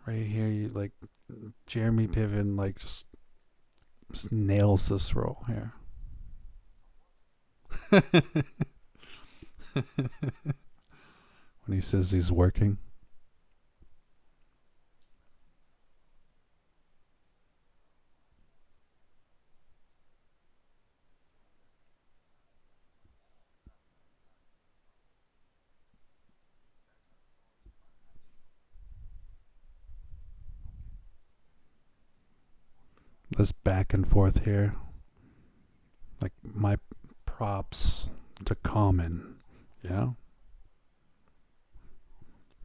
Right here, you like Jeremy Piven like just nails this role here. When he says he's working. This back and forth here. Like my props to Common,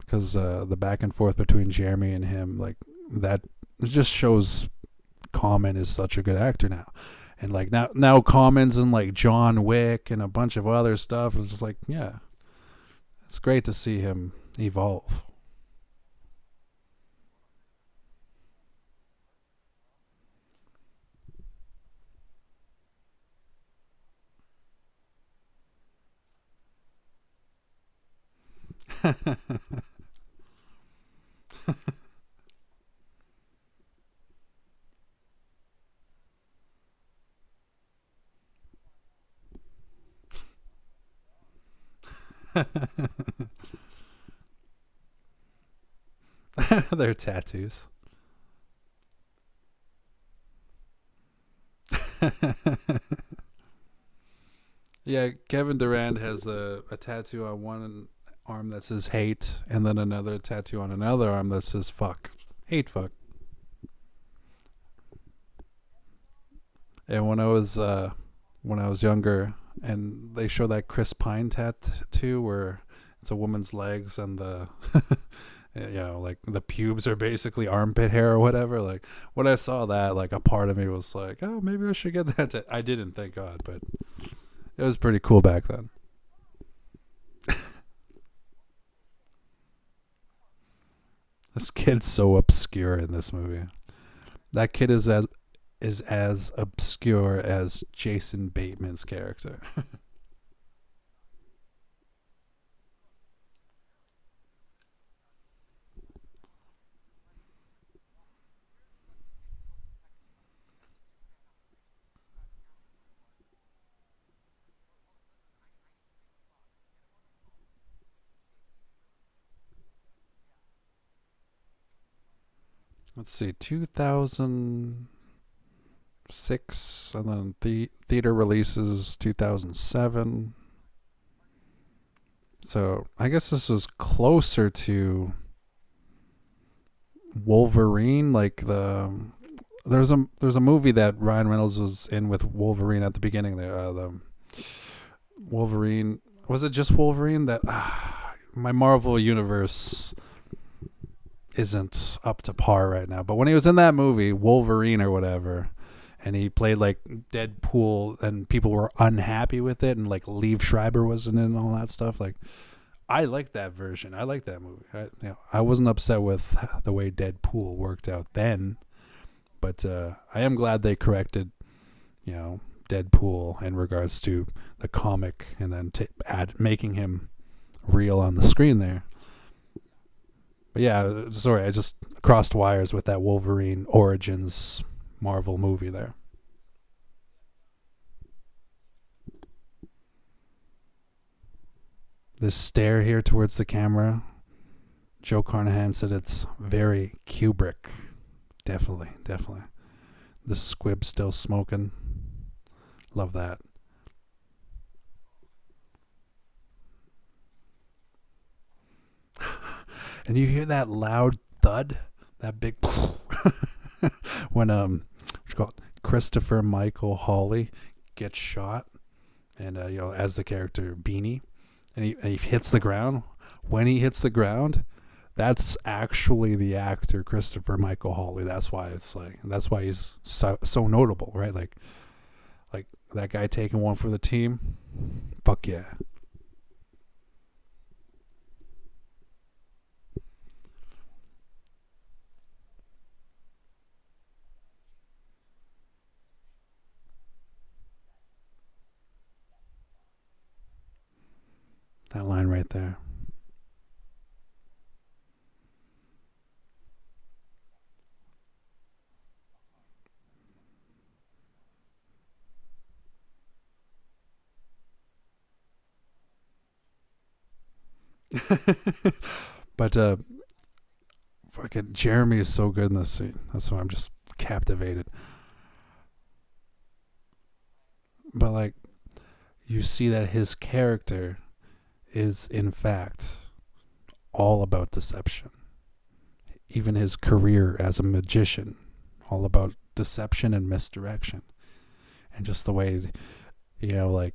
because the back and forth between Jeremy and him, like that, it just shows Common is such a good actor now. And like now Common's in like John Wick and a bunch of other stuff. It's just like, yeah, it's great to see him evolve. Their tattoos. Yeah, Kevin Durand has a tattoo on one arm that says hate, and then another tattoo on another arm that says fuck. Hate fuck. And when I was younger, and they show that Chris Pine tattoo where it's a woman's legs and the like the pubes are basically armpit hair or whatever. Like when I saw that, like a part of me was like, oh, maybe I should get that. I didn't, thank God, but it was pretty cool back then. This kid's so obscure in this movie. That kid is as obscure as Jason Bateman's character. Let's see, 2006, and then theater releases 2007. So I guess this was closer to Wolverine. Like there's a movie that Ryan Reynolds was in with Wolverine at the beginning there. The Wolverine, was it just Wolverine? That my Marvel universe isn't up to par right now. But when he was in that movie, Wolverine or whatever, and he played like Deadpool, and people were unhappy with it, and like Liev Schreiber wasn't in and all that stuff. Like, I like that version. I like that movie. I wasn't upset with the way Deadpool worked out then, but I am glad they corrected, Deadpool in regards to the comic, and then making him real on the screen there. But yeah, sorry, I just crossed wires with that Wolverine Origins Marvel movie there. This stare here towards the camera, Joe Carnahan said it's very Kubrick. Definitely, definitely. The squib still smoking. Love that. And you hear that loud thud, that big when what's called Christopher Michael Holley gets shot, and as the character Beanie, and he hits the ground. When he hits the ground, that's actually the actor Christopher Michael Holley. That's why he's so notable, right? Like that guy taking one for the team. Fuck yeah. That line right there. But fucking Jeremy is so good in this scene. That's why I'm just captivated. But like, you see that his character is in fact all about deception. Even his career as a magician, all about deception and misdirection. And just the way, like,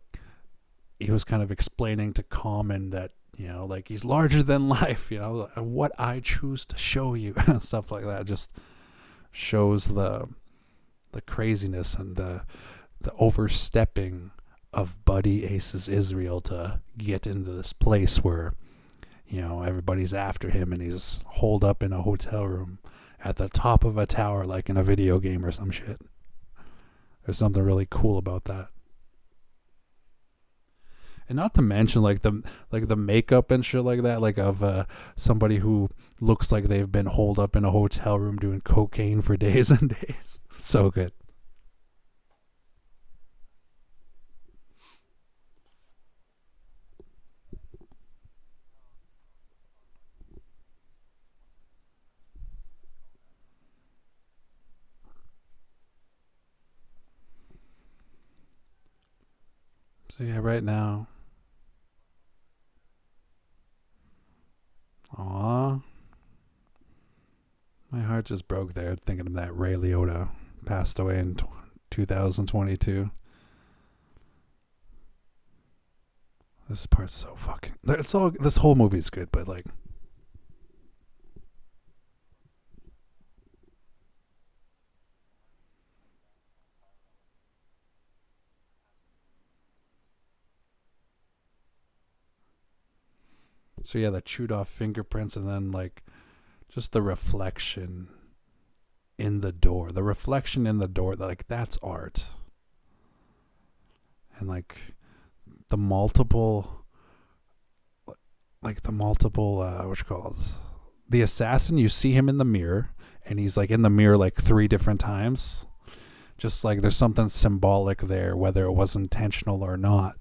he was kind of explaining to Common that like he's larger than life, what I choose to show you, stuff like that. Just shows the craziness and the overstepping of Buddy Ace's Israel to get into this place where, everybody's after him and he's holed up in a hotel room at the top of a tower like in a video game or some shit. There's something really cool about that. And not to mention like the makeup and shit like that, like of somebody who looks like they've been holed up in a hotel room doing cocaine for days and days. So good. So yeah, right now. Aw. My heart just broke there thinking of that Ray Liotta passed away in 2022. This part's so fucking... This whole movie's good, but like... So yeah, the chewed off fingerprints and then like just the reflection in the door. The reflection in the door, like that's art. And like the multiple what you call it? The assassin, you see him in the mirror and he's like in the mirror like 3 different times. Just like there's something symbolic there, whether it was intentional or not.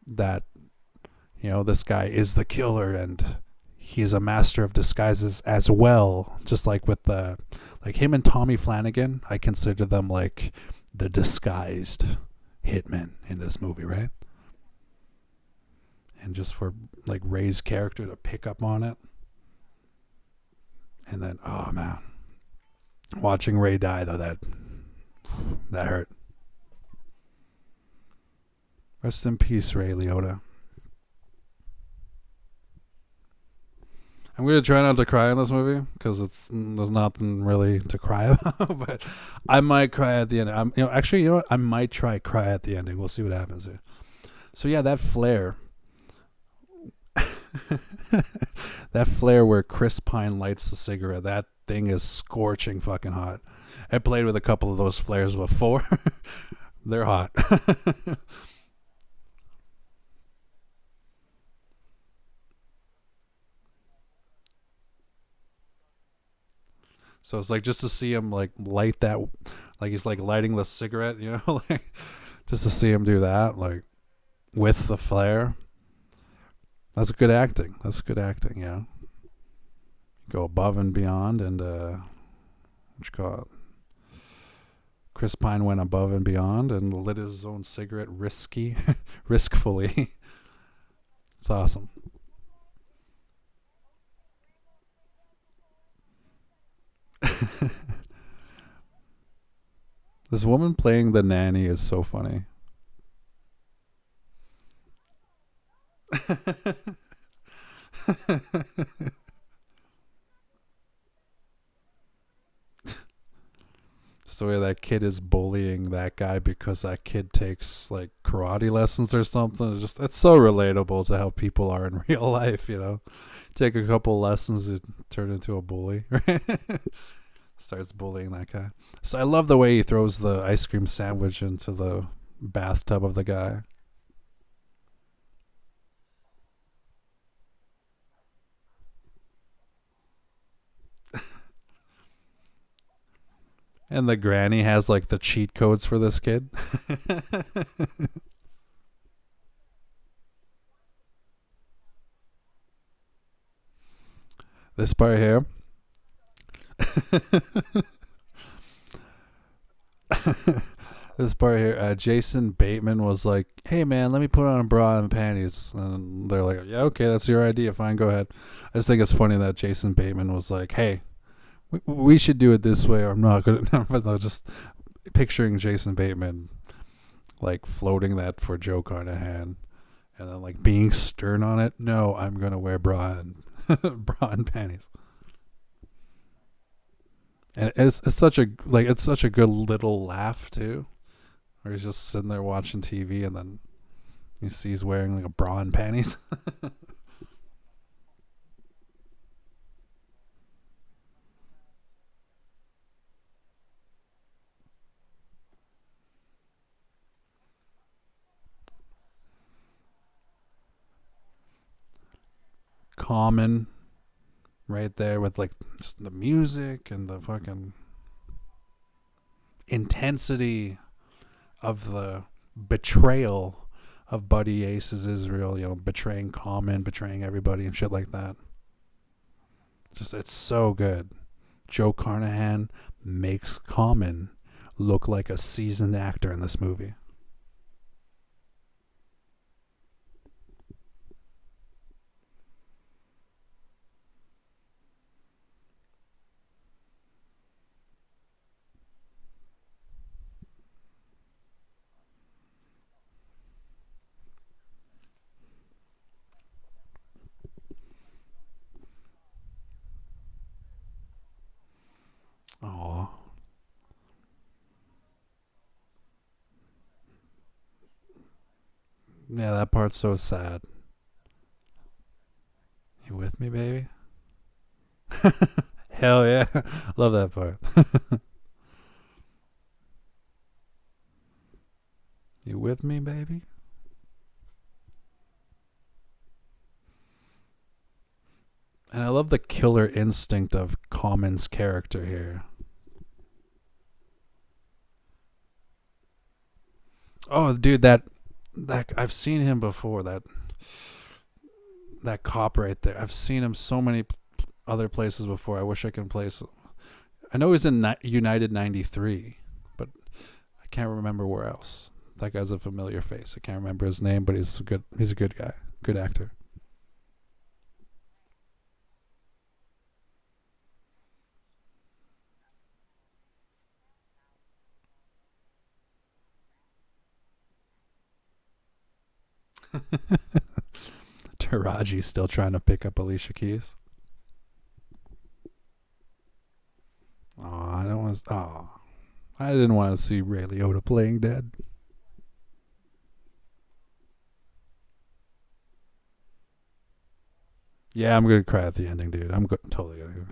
That this guy is the killer and he's a master of disguises as well. Just like with like him and Tommy Flanagan, I consider them like the disguised hitmen in this movie, right? And just for like Ray's character to pick up on it. And then, oh man, watching Ray die though, that hurt. Rest in peace, Ray Liotta. I'm going to try not to cry in this movie because there's nothing really to cry about, but I might cry at the end. I might cry at the ending. We'll see what happens here. So yeah, that flare, that flare where Chris Pine lights the cigarette, that thing is scorching fucking hot. I played with a couple of those flares before. They're hot. So it's like just to see him like light that, like he's like lighting the cigarette, like just to see him do that, like with the flare. That's good acting. Go above and beyond, and what you call it? Chris Pine went above and beyond and lit his own cigarette riskfully. It's awesome. This woman playing the nanny is so funny. So yeah, that kid is bullying that guy because that kid takes like karate lessons or something. It's so relatable to how people are in real life, Take a couple lessons, you turn into a bully, right? Starts bullying that guy. So I love the way he throws the ice cream sandwich into the bathtub of the guy. And the granny has like the cheat codes for this kid. This part here. This part here, Jason Bateman was like, hey man, let me put on a bra and panties. And they're like, yeah, okay, that's your idea, fine, go ahead. I just think it's funny that Jason Bateman was like, hey, we should do it this way or I'm not good enough. But just picturing Jason Bateman like floating that for Joe Carnahan and then like being stern on it. No, I'm gonna wear bra and bra and panties. And it's such a good little laugh too, where he's just sitting there watching TV, and then you see he's wearing like a bra and panties. Common, right there with like just the music and the fucking intensity of the betrayal of Buddy Ace's Israel, betraying Common, betraying everybody and shit like that. Just, it's so good. Joe Carnahan makes Common look like a seasoned actor in this movie. Aw. Yeah, that part's so sad. You with me, baby? Hell yeah. Love that part. You with me, baby? And I love the killer instinct of Common's character here. Oh, dude, that I've seen him before. That cop right there. I've seen him so many other places before. I wish I can place him. I know he's in United 93, but I can't remember where else. That guy's a familiar face. I can't remember his name, but he's a good guy. Good actor. Taraji still trying to pick up Alicia Keys. I didn't want to see Ray Liotta playing dead. Yeah, I'm gonna cry at the ending, dude. I'm totally gonna.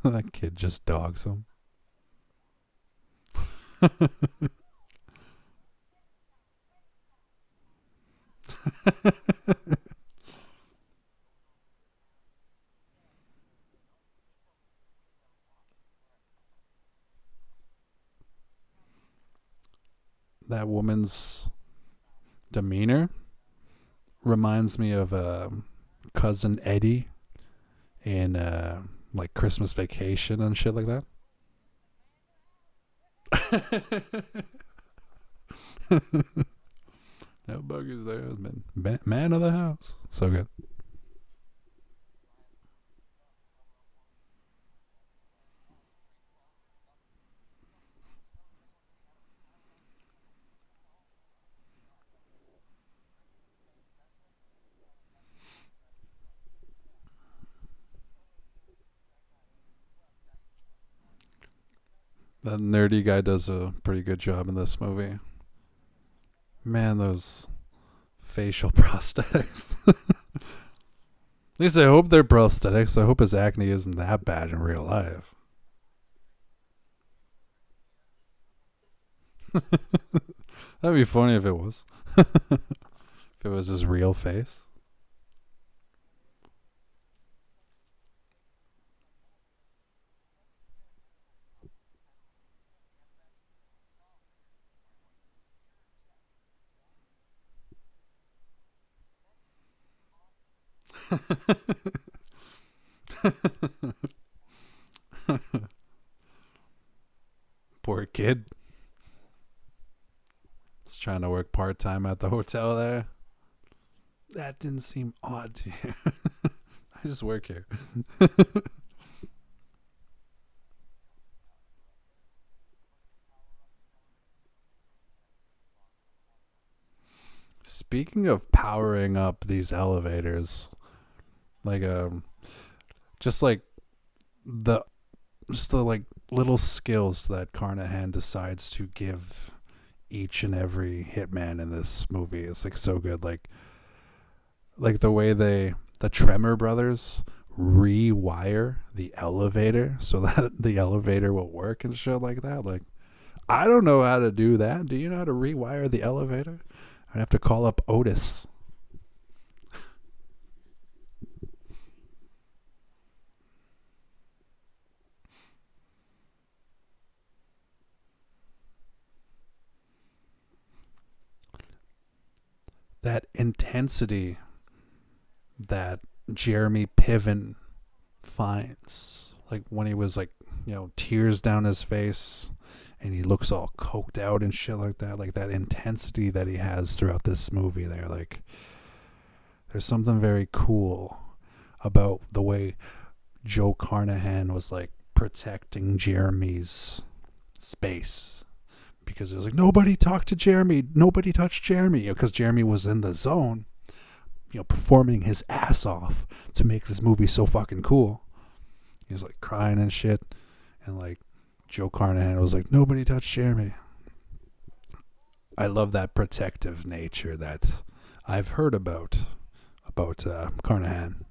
That kid just dogs him. That woman's demeanor reminds me of cousin Eddie in like Christmas Vacation and shit like that. No buggers there. Has been man of the house. So good. That nerdy guy does a pretty good job in this movie. Man, those facial prosthetics. At least I hope they're prosthetics. I hope his acne isn't that bad in real life. That'd be funny if it was. If it was his real face. Poor kid. He's trying to work part-time at the hotel there. That didn't seem odd to you. I just work here. Speaking of powering up these elevators, like just like the just the like little skills that Carnahan decides to give each and every hitman in this movie is like so good. Like the way the Tremor brothers rewire the elevator so that the elevator will work and shit like that. Like, I don't know how to do that. Do you know how to rewire the elevator? I'd have to call up Otis. That intensity that Jeremy Piven finds, like when he was like, tears down his face and he looks all coked out and shit like that intensity that he has throughout this movie there, like there's something very cool about the way Joe Carnahan was like protecting Jeremy's space, because it was like nobody talked to Jeremy, nobody touched Jeremy, because Jeremy was in the zone, performing his ass off to make this movie so fucking cool. He was like crying and shit, and like Joe Carnahan was like, nobody touched Jeremy. I love that protective nature that I've heard about Carnahan.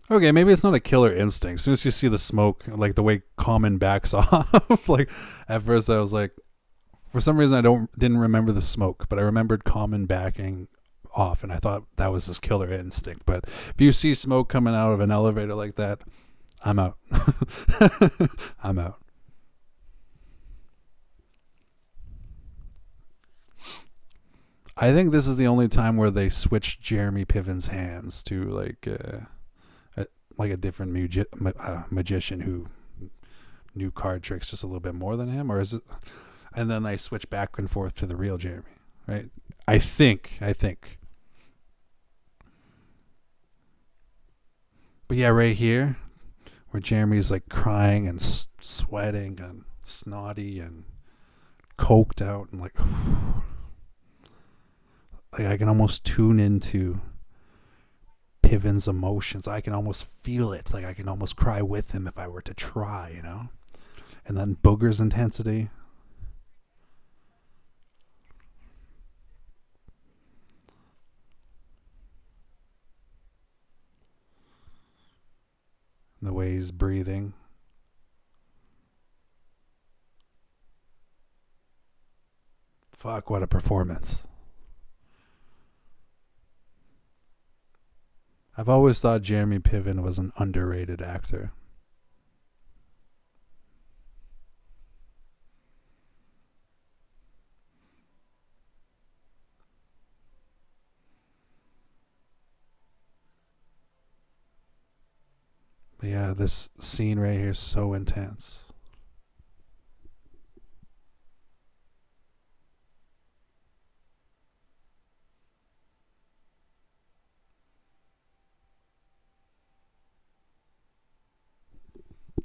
Okay, maybe it's not a killer instinct. As soon as you see the smoke, like the way Common backs off, like at first I was like, for some reason didn't remember the smoke, but I remembered Common backing off, and I thought that was his killer instinct. But if you see smoke coming out of an elevator like that, I'm out. I'm out. I think this is the only time where they switched Jeremy Piven's hands to like a different magician who knew card tricks just a little bit more than him, or is it? And then they switch back and forth to the real Jeremy, right? I think. But yeah, right here, where Jeremy's like crying and sweating and snotty and coked out and like I can almost tune into Piven's emotions. I can almost feel it. Like I can almost cry with him if I were to try, And then Booger's intensity. The way he's breathing. Fuck, what a performance. I've always thought Jeremy Piven was an underrated actor. But yeah, this scene right here is so intense.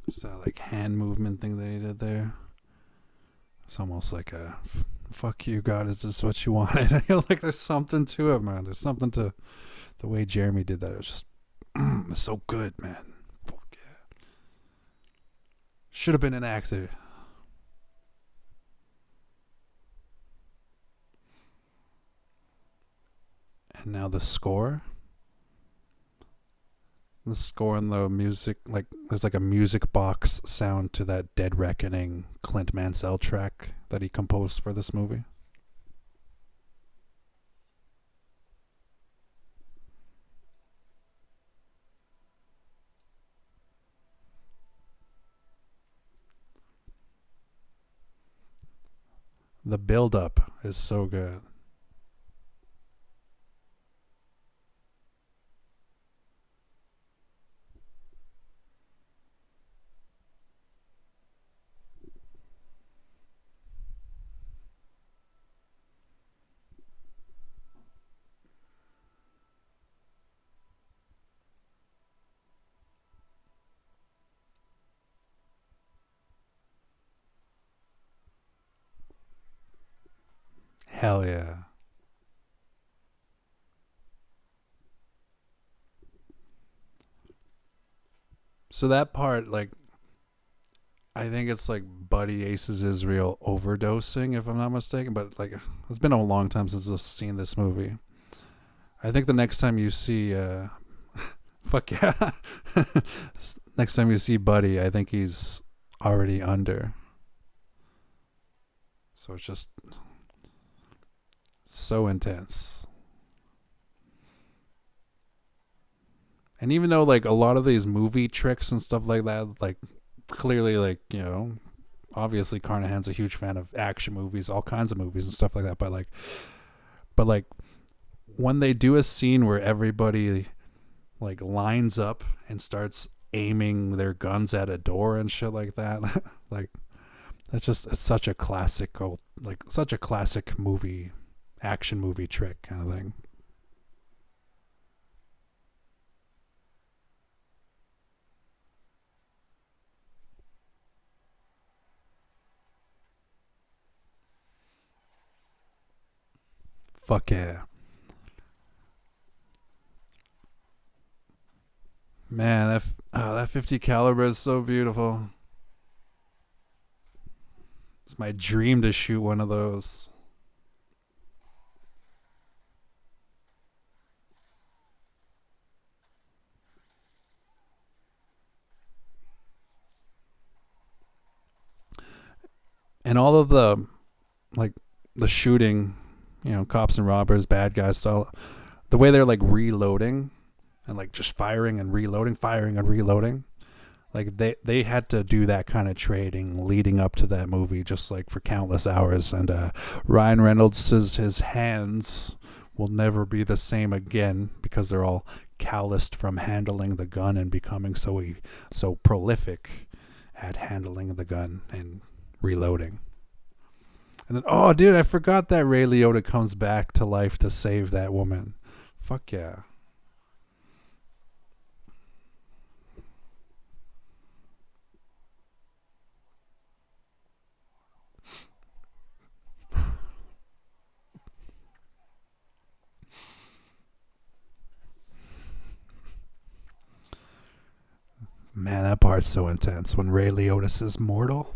Just that like hand movement thing that he did there. It's almost like a fuck you, God, is this what you wanted? I feel like there's something to it, man. There's something to the way Jeremy did that. It was just it's so good, man. Fuck yeah. Should have been an actor. And now the score. The score and the music, like there's like a music box sound to that Dead Reckoning, Clint Mansell track that he composed for this movie. The build up is so good. Hell yeah. So that part, like, I think it's like Buddy Ace's Israel overdosing, if I'm not mistaken. But like, it's been a long time since I've seen this movie. I think the next time you see, fuck yeah, next time you see Buddy, I think he's already under. So it's just so intense. And even though like a lot of these movie tricks and stuff like that, like clearly, like, obviously Carnahan's a huge fan of action movies, all kinds of movies and stuff like that. But when they do a scene where everybody like lines up and starts aiming their guns at a door and shit like that, like that's just such a classical, like such a classic movie, action movie trick kind of thing. Fuck yeah. Man, that 50 caliber is so beautiful. It's my dream to shoot one of those. And all of the, like, the shooting, cops and robbers, bad guys style, the way they're like reloading and like just firing and reloading, firing and reloading. Like they had to do that kind of trading leading up to that movie, just like for countless hours. And Ryan Reynolds says his hands will never be the same again because they're all calloused from handling the gun and becoming so prolific at handling the gun and reloading. And then, oh, dude, I forgot that Ray Liotta comes back to life to save that woman. Fuck yeah. Man, that part's so intense when Ray Liotta says mortal.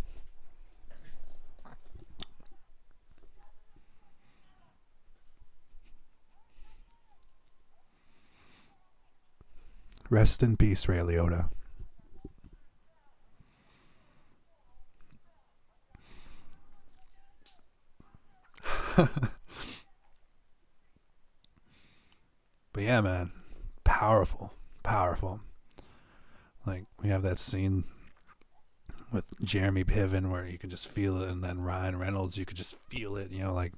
Rest in peace, Ray Liotta. But yeah, man, powerful, powerful. Like, we have that scene with Jeremy Piven where you can just feel it, and then Ryan Reynolds, you could just feel it, like,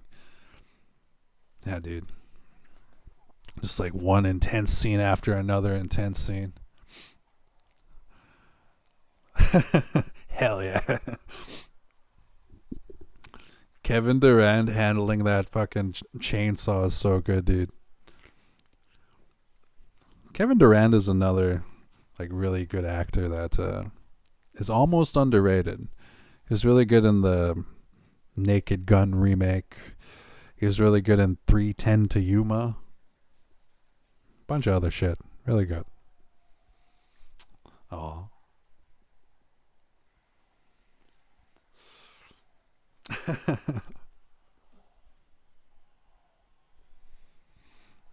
yeah, dude. Just like one intense scene after another intense scene. Hell yeah. Kevin Durand handling that fucking chainsaw is so good, dude. Kevin Durand is another like really good actor that is almost underrated. He's really good in the Naked Gun remake. He's really good in 310 to Yuma. Bunch of other shit. Really good. Oh.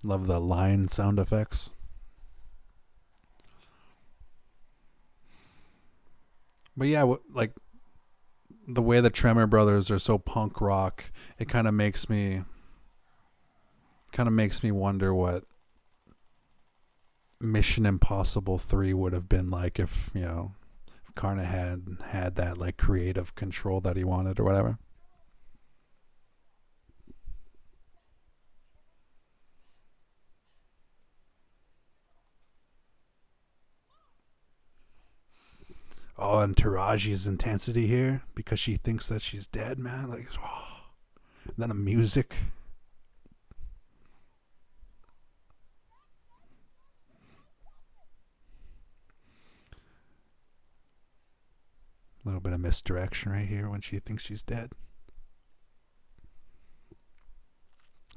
Love the line sound effects. But yeah, like the way the Tremor Brothers are so punk rock, it kind of makes me wonder what Mission Impossible 3 would have been like if Carnahan had that like creative control that he wanted or whatever. Oh, and Taraji's intensity here because she thinks that she's dead, man. Like, oh. And then the music. A little bit of misdirection right here when she thinks she's dead.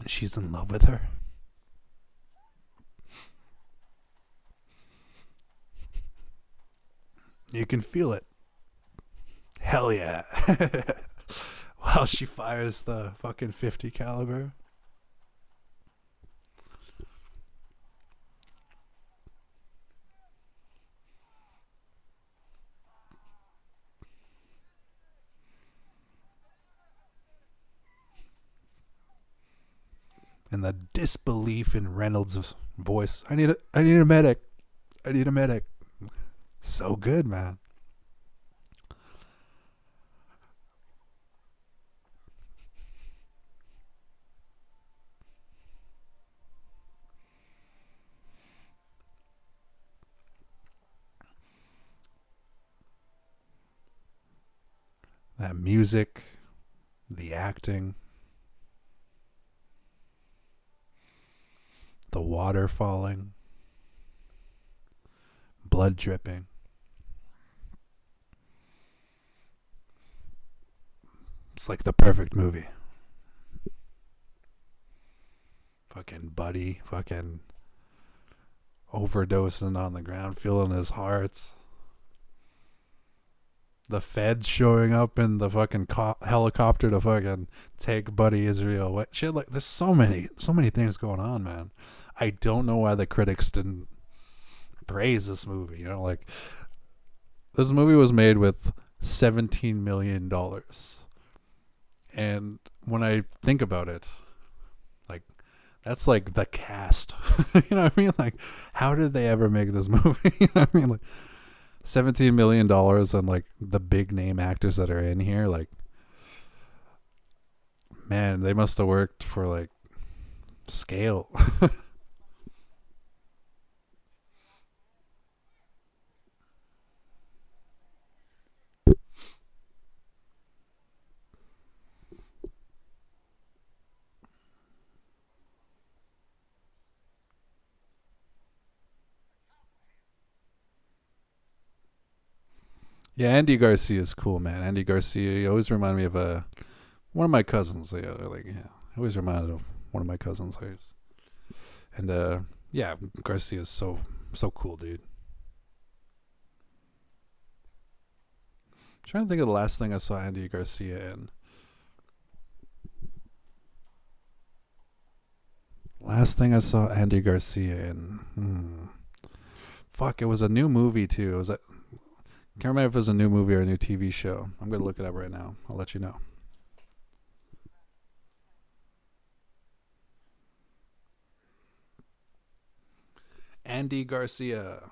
She's in love with her. You can feel it. Hell yeah. While she fires the fucking 50 caliber. And the disbelief in Reynolds' voice. I need a medic. I need a medic. So good, man. That music, the acting, the water falling, blood dripping. It's like the perfect movie. Fucking Buddy, fucking overdosing on the ground, feeling his heart. The feds showing up in the fucking helicopter to fucking take Buddy Israel away. Shit, like, there's so many things going on, man. I don't know why the critics didn't praise this movie. You know, like, this movie was made with $17 million. And when I think about it, like, that's like the cast. You know what I mean? Like, how did they ever make this movie? You know what I mean? Like, $17 million and like the big name actors that are in here, like, man, they must have worked for like scale. Yeah, Andy Garcia is cool, man. Andy Garcia, he always reminded me of one of my cousins. Yeah, like, yeah, I always reminded of one of my cousins. And yeah, Garcia is so cool, dude. I'm trying to think of the last thing I saw Andy Garcia in. Last thing I saw Andy Garcia in. Fuck, it was a new movie too. It was can't remember if it was a new movie or a new TV show. I'm going to look it up right now. I'll let you know. Andy Garcia.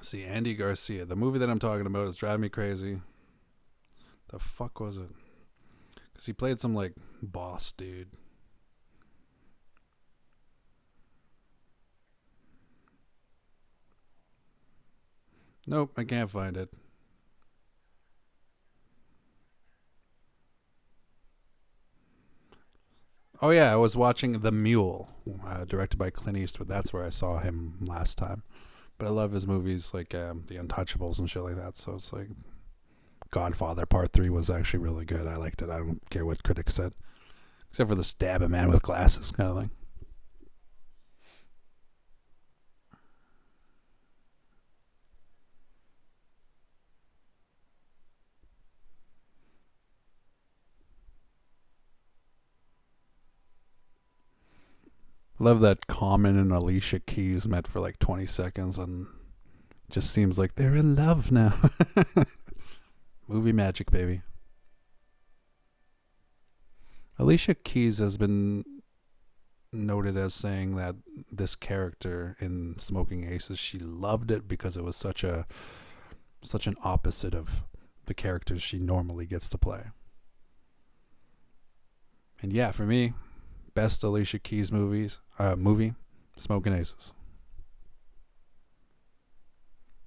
See, Andy Garcia. The movie that I'm talking about is driving me crazy. The fuck was it? Because he played some like boss dude. Nope, I can't find it. Oh yeah, I was watching The Mule, directed by Clint Eastwood. That's where I saw him last time. But I love his movies like The Untouchables and shit like that. So it's like Godfather Part 3 was actually really good. I liked it. I don't care what critics said. Except for the stab a man with glasses kind of thing. Love that Common and Alicia Keys met for like 20 seconds and just seems like they're in love now. Movie magic, baby. Alicia Keys has been noted as saying that this character in Smoking Aces, she loved it because it was such an opposite of the characters she normally gets to play. And yeah, for me, best Alicia Keys movie, Smokin' Aces.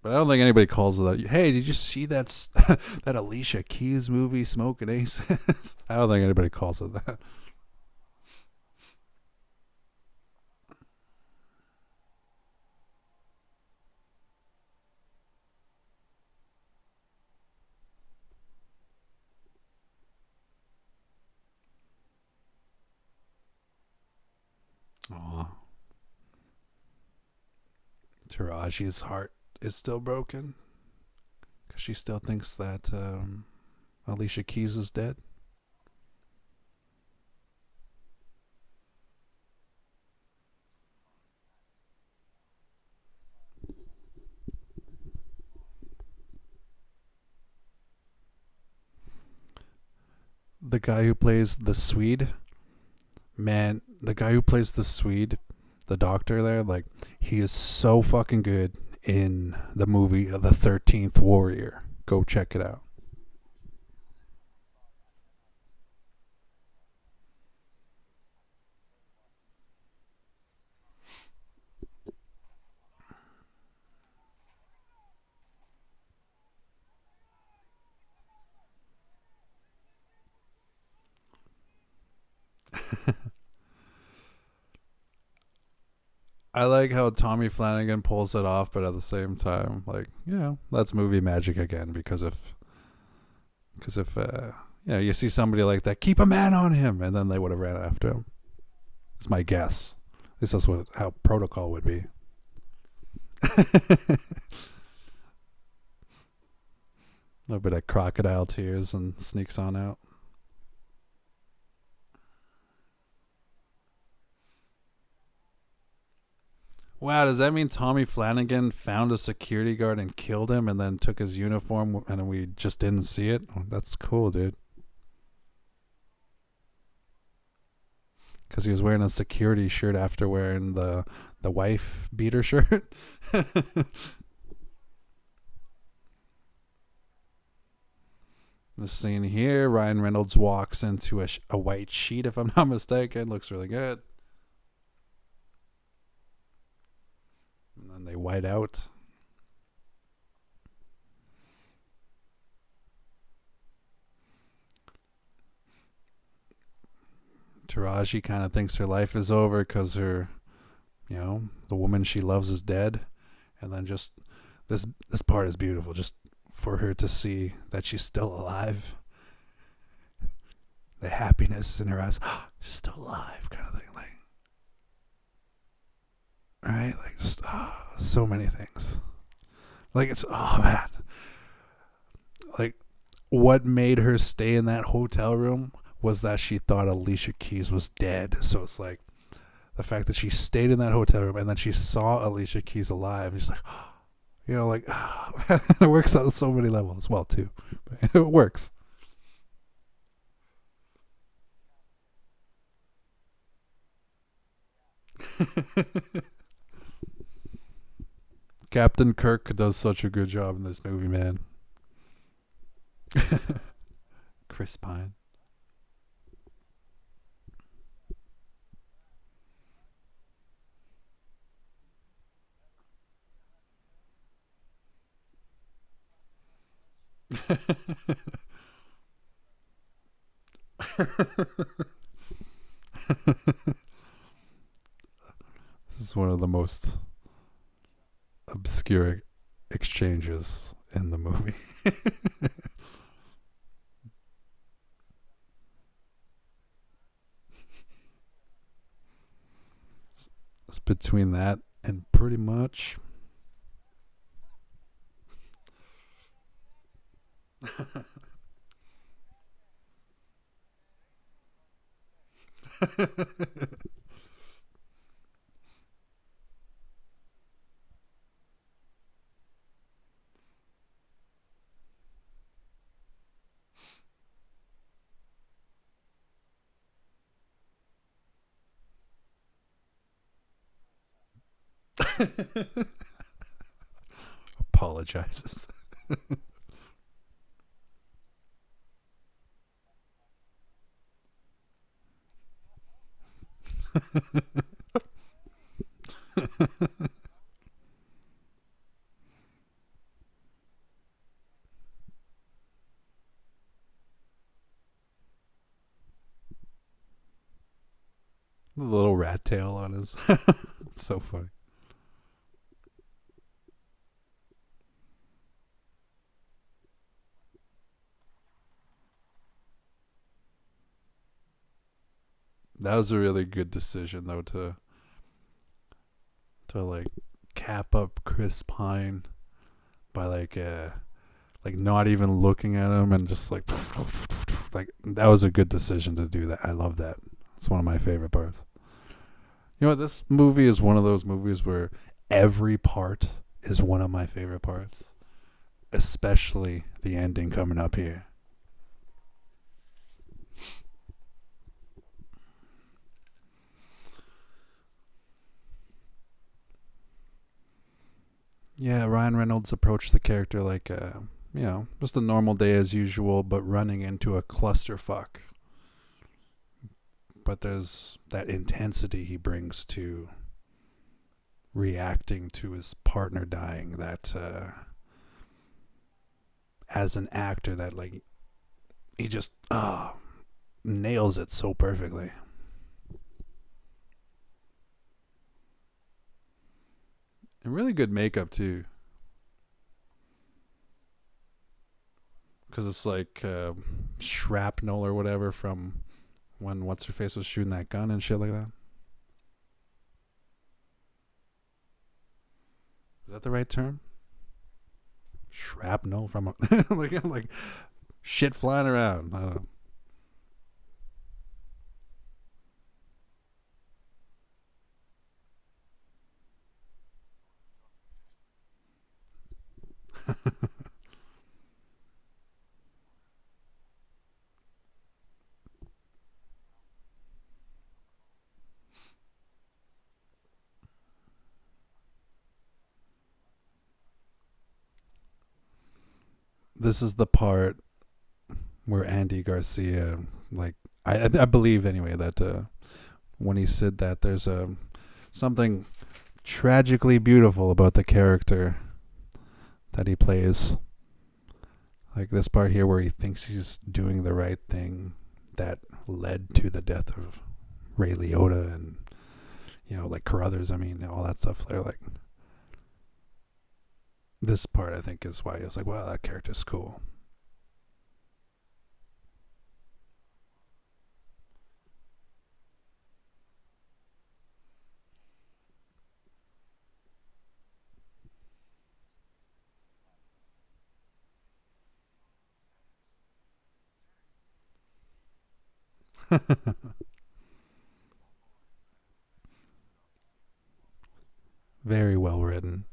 But I don't think anybody calls it that. Hey, did you see that that Alicia Keys movie, Smokin' Aces? I don't think anybody calls it that. Aw. Taraji's heart is still broken because she still thinks that Alicia Keys is dead. The guy who plays the Swede, man, the guy who plays the Swede, the doctor there, like, he is so fucking good in the movie The 13th Warrior. Go check it out. I like how Tommy Flanagan pulls it off, but at the same time, like, that's movie magic again. Because if you see somebody like that, keep a man on him, and then they would have ran after him. It's my guess. This is how protocol would be. A little bit of crocodile tears and sneaks on out. Wow, does that mean Tommy Flanagan found a security guard and killed him and then took his uniform and we just didn't see it? That's cool, dude. Because he was wearing a security shirt after wearing the wife beater shirt. The scene here, Ryan Reynolds walks into a white sheet, if I'm not mistaken. Looks really good. And then they white out. Taraji kind of thinks her life is over because the woman she loves is dead. And then just this part is beautiful. Just for her to see that she's still alive. The happiness in her eyes. She's still alive, kind of thing. Like, right? Like, just so many things. Like, it's, oh man. Like, what made her stay in that hotel room was that she thought Alicia Keys was dead. So it's like the fact that she stayed in that hotel room and then she saw Alicia Keys alive. And she's like, it works on so many levels. Well, too. It works. Captain Kirk does such a good job in this movie, man. Chris Pine. This is one of the most obscure exchanges in the movie. It's between that and pretty much. Apologizes. The little rat tail on his. It's so funny. That was a really good decision, though, to like cap up Chris Pine by like not even looking at him and just like that was a good decision to do that. I love that. It's one of my favorite parts. You know what? This movie is one of those movies where every part is one of my favorite parts, especially the ending coming up here. Yeah, Ryan Reynolds approached the character like just a normal day as usual, but running into a clusterfuck. But there's that intensity he brings to reacting to his partner dying that as an actor that like he just nails it so perfectly. And really good makeup too, because it's like shrapnel or whatever from when what's her face was shooting that gun and shit like that. Is that the right term? Shrapnel from a like shit flying around. I don't know. This is the part where Andy Garcia, like, I believe anyway that when he said that there's something tragically beautiful about the character that he plays. Like this part here where he thinks he's doing the right thing that led to the death of Ray Liotta and, like Carruthers, I mean, all that stuff. They're like, this part I think is why he was like, wow, that character's cool. Very well written.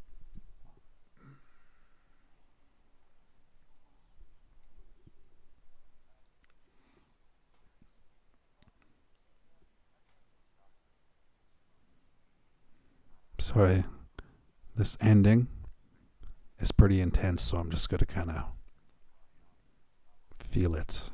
Sorry, this ending is pretty intense, so I'm just going to kind of feel it.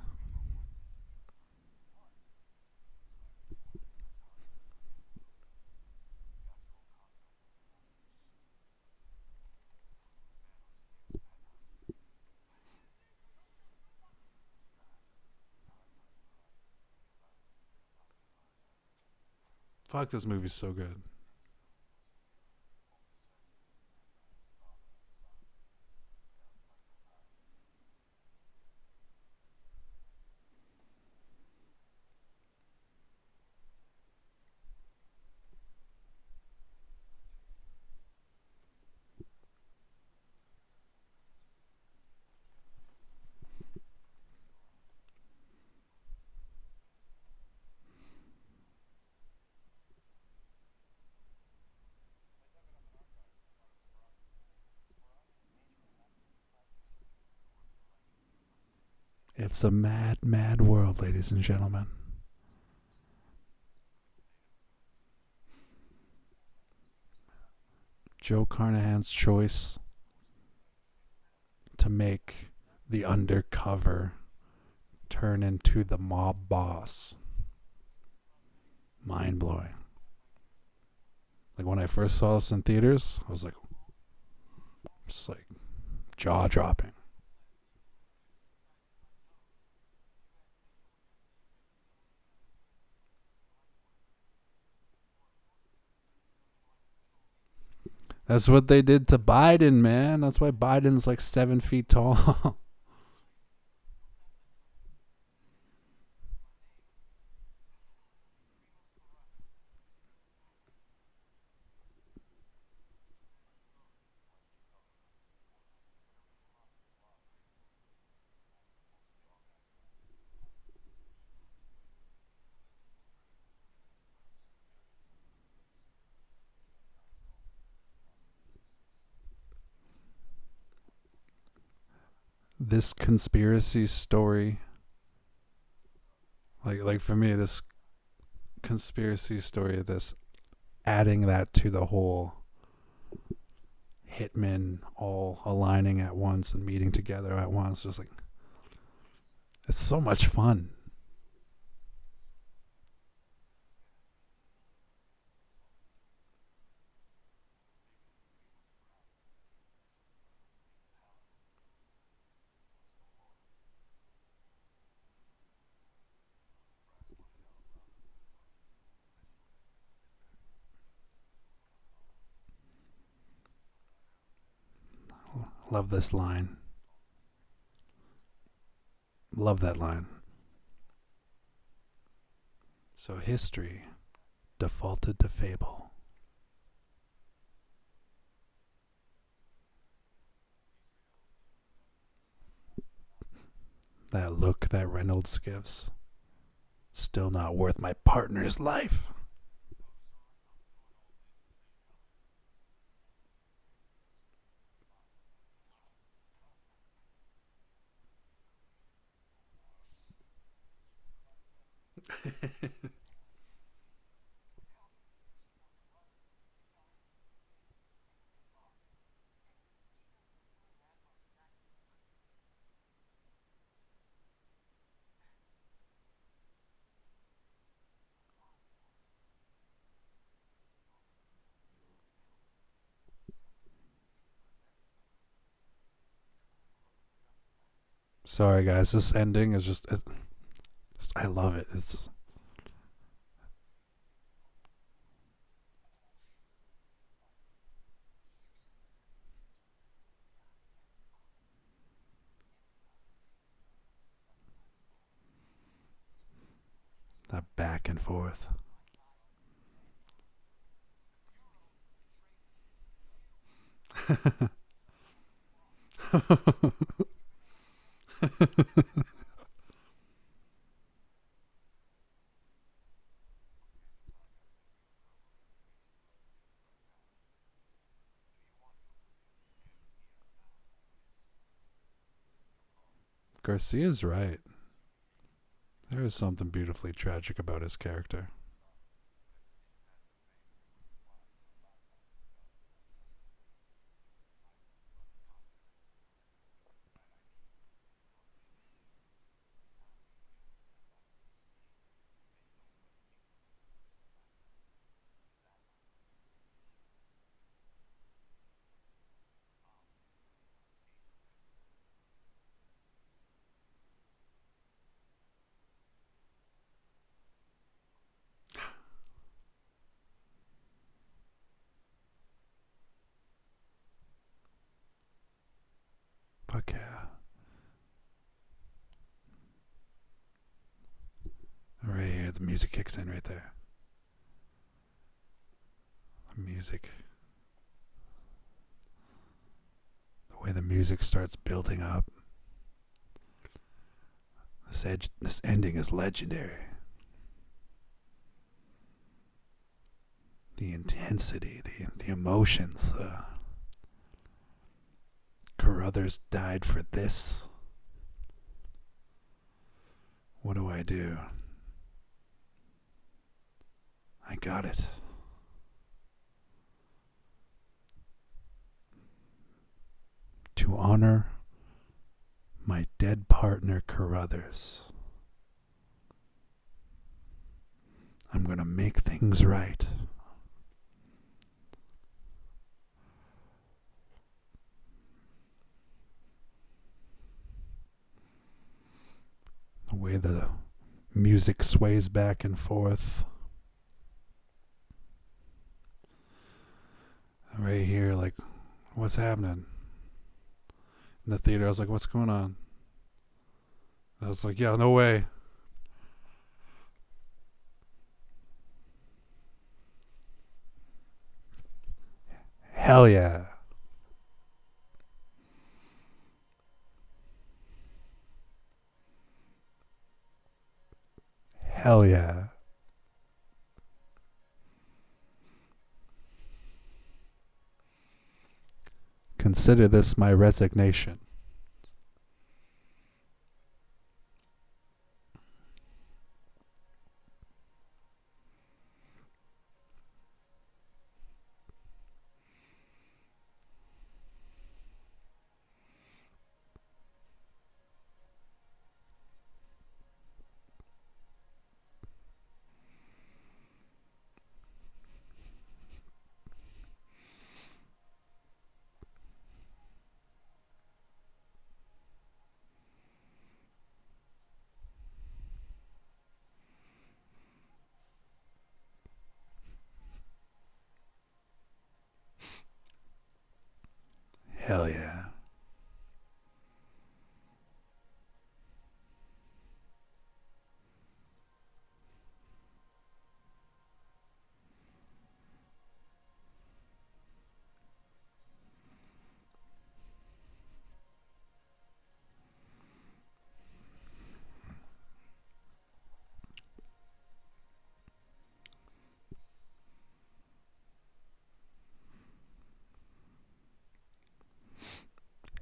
Fuck, this movie's so good. It's a mad, mad world, ladies and gentlemen. Joe Carnahan's choice to make the undercover turn into the mob boss. Mind blowing. Like when I first saw this in theaters, I was like, just like jaw dropping. That's what they did to Biden, man. That's why Biden's like 7 feet tall. This conspiracy story, like for me, this conspiracy story, this adding that to the whole hitmen all aligning at once and meeting together at once, just like, it's so much fun. Love this line. Love that line. So history defaulted to fable. That look that Reynolds gives. Still not worth my partner's life. Sorry, guys. This ending is just I love it. It's that back and forth. Garcia's right. There is something beautifully tragic about his character. Fuck yeah. Right here, the music kicks in right there. The music. The way the music starts building up. This ending is legendary. The intensity, the emotions. Carruthers died for this. What do I do? I got it. To honor my dead partner Carruthers, I'm going to make things right. The way the music sways back and forth. Right here, like, what's happening? In the theater, I was like, what's going on? I was like, yeah, no way. Hell yeah. Hell yeah. Consider this my resignation. Hell yeah.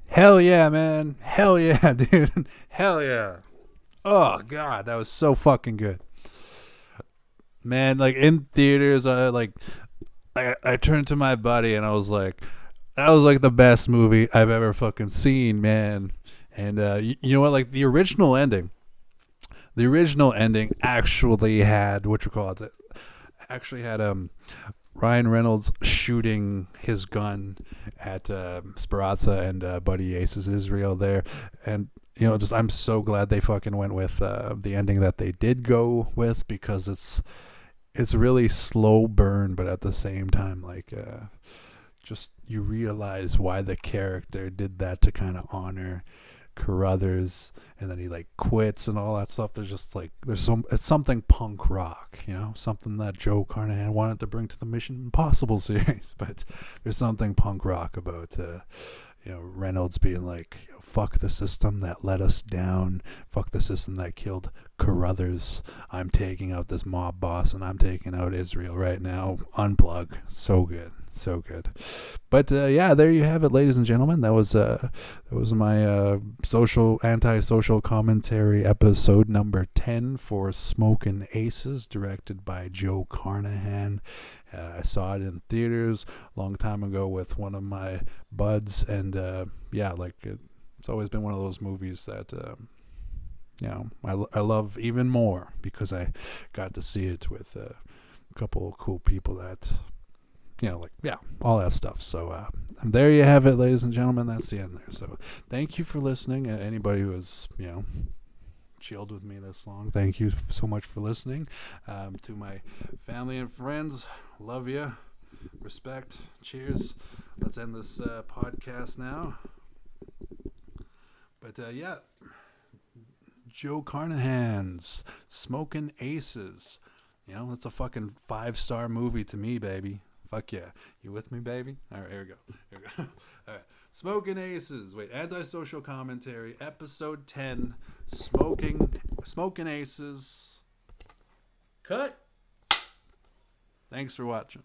Hell yeah, man. Hell yeah, dude. Hell yeah. Oh god, that was so fucking good. Man, like in theaters, I turned to my buddy and I was like, that was like the best movie I've ever fucking seen, man. And you know what? Like the original ending actually had what you call it. Actually had Ryan Reynolds shooting his gun at Speranza and Buddy Ace's Israel there, and you know, just I'm so glad they fucking went with the ending that they did go with, because it's really slow burn, but at the same time, like just you realize why the character did that, to kind of honor Carruthers, and then he like quits and all that stuff. There's just like it's something punk rock, you know, something that Joe Carnahan wanted to bring to the Mission Impossible series, but there's something punk rock about you know, Reynolds being like, fuck the system that let us down, fuck the system that killed Carruthers. I'm taking out this mob boss, and I'm taking out Israel right now. Unplug. So good. So good. But yeah, there you have it, ladies and gentlemen. That was my antisocial commentary episode number 10 for Smokin Aces, directed by Joe Carnahan. I saw it in theaters a long time ago with one of my buds, and yeah, like it's always been one of those movies that you know, I love even more because I got to see it with a couple of cool people that, you know, like, yeah, all that stuff. So there you have it, ladies and gentlemen. That's the end there. So thank you for listening. Anybody who has, you know, chilled with me this long, thank you so much for listening. To my family and friends, love you, respect, cheers. Let's end this podcast now. But yeah, Joe Carnahan's Smokin Aces. You know, it's a fucking 5-star movie to me, baby. Fuck yeah. You with me, baby? All right, here we go. Here we go. All right. Smokin Aces. Wait, Antisocial Commentary, episode 10. Smokin Aces. Cut. Thanks for watching.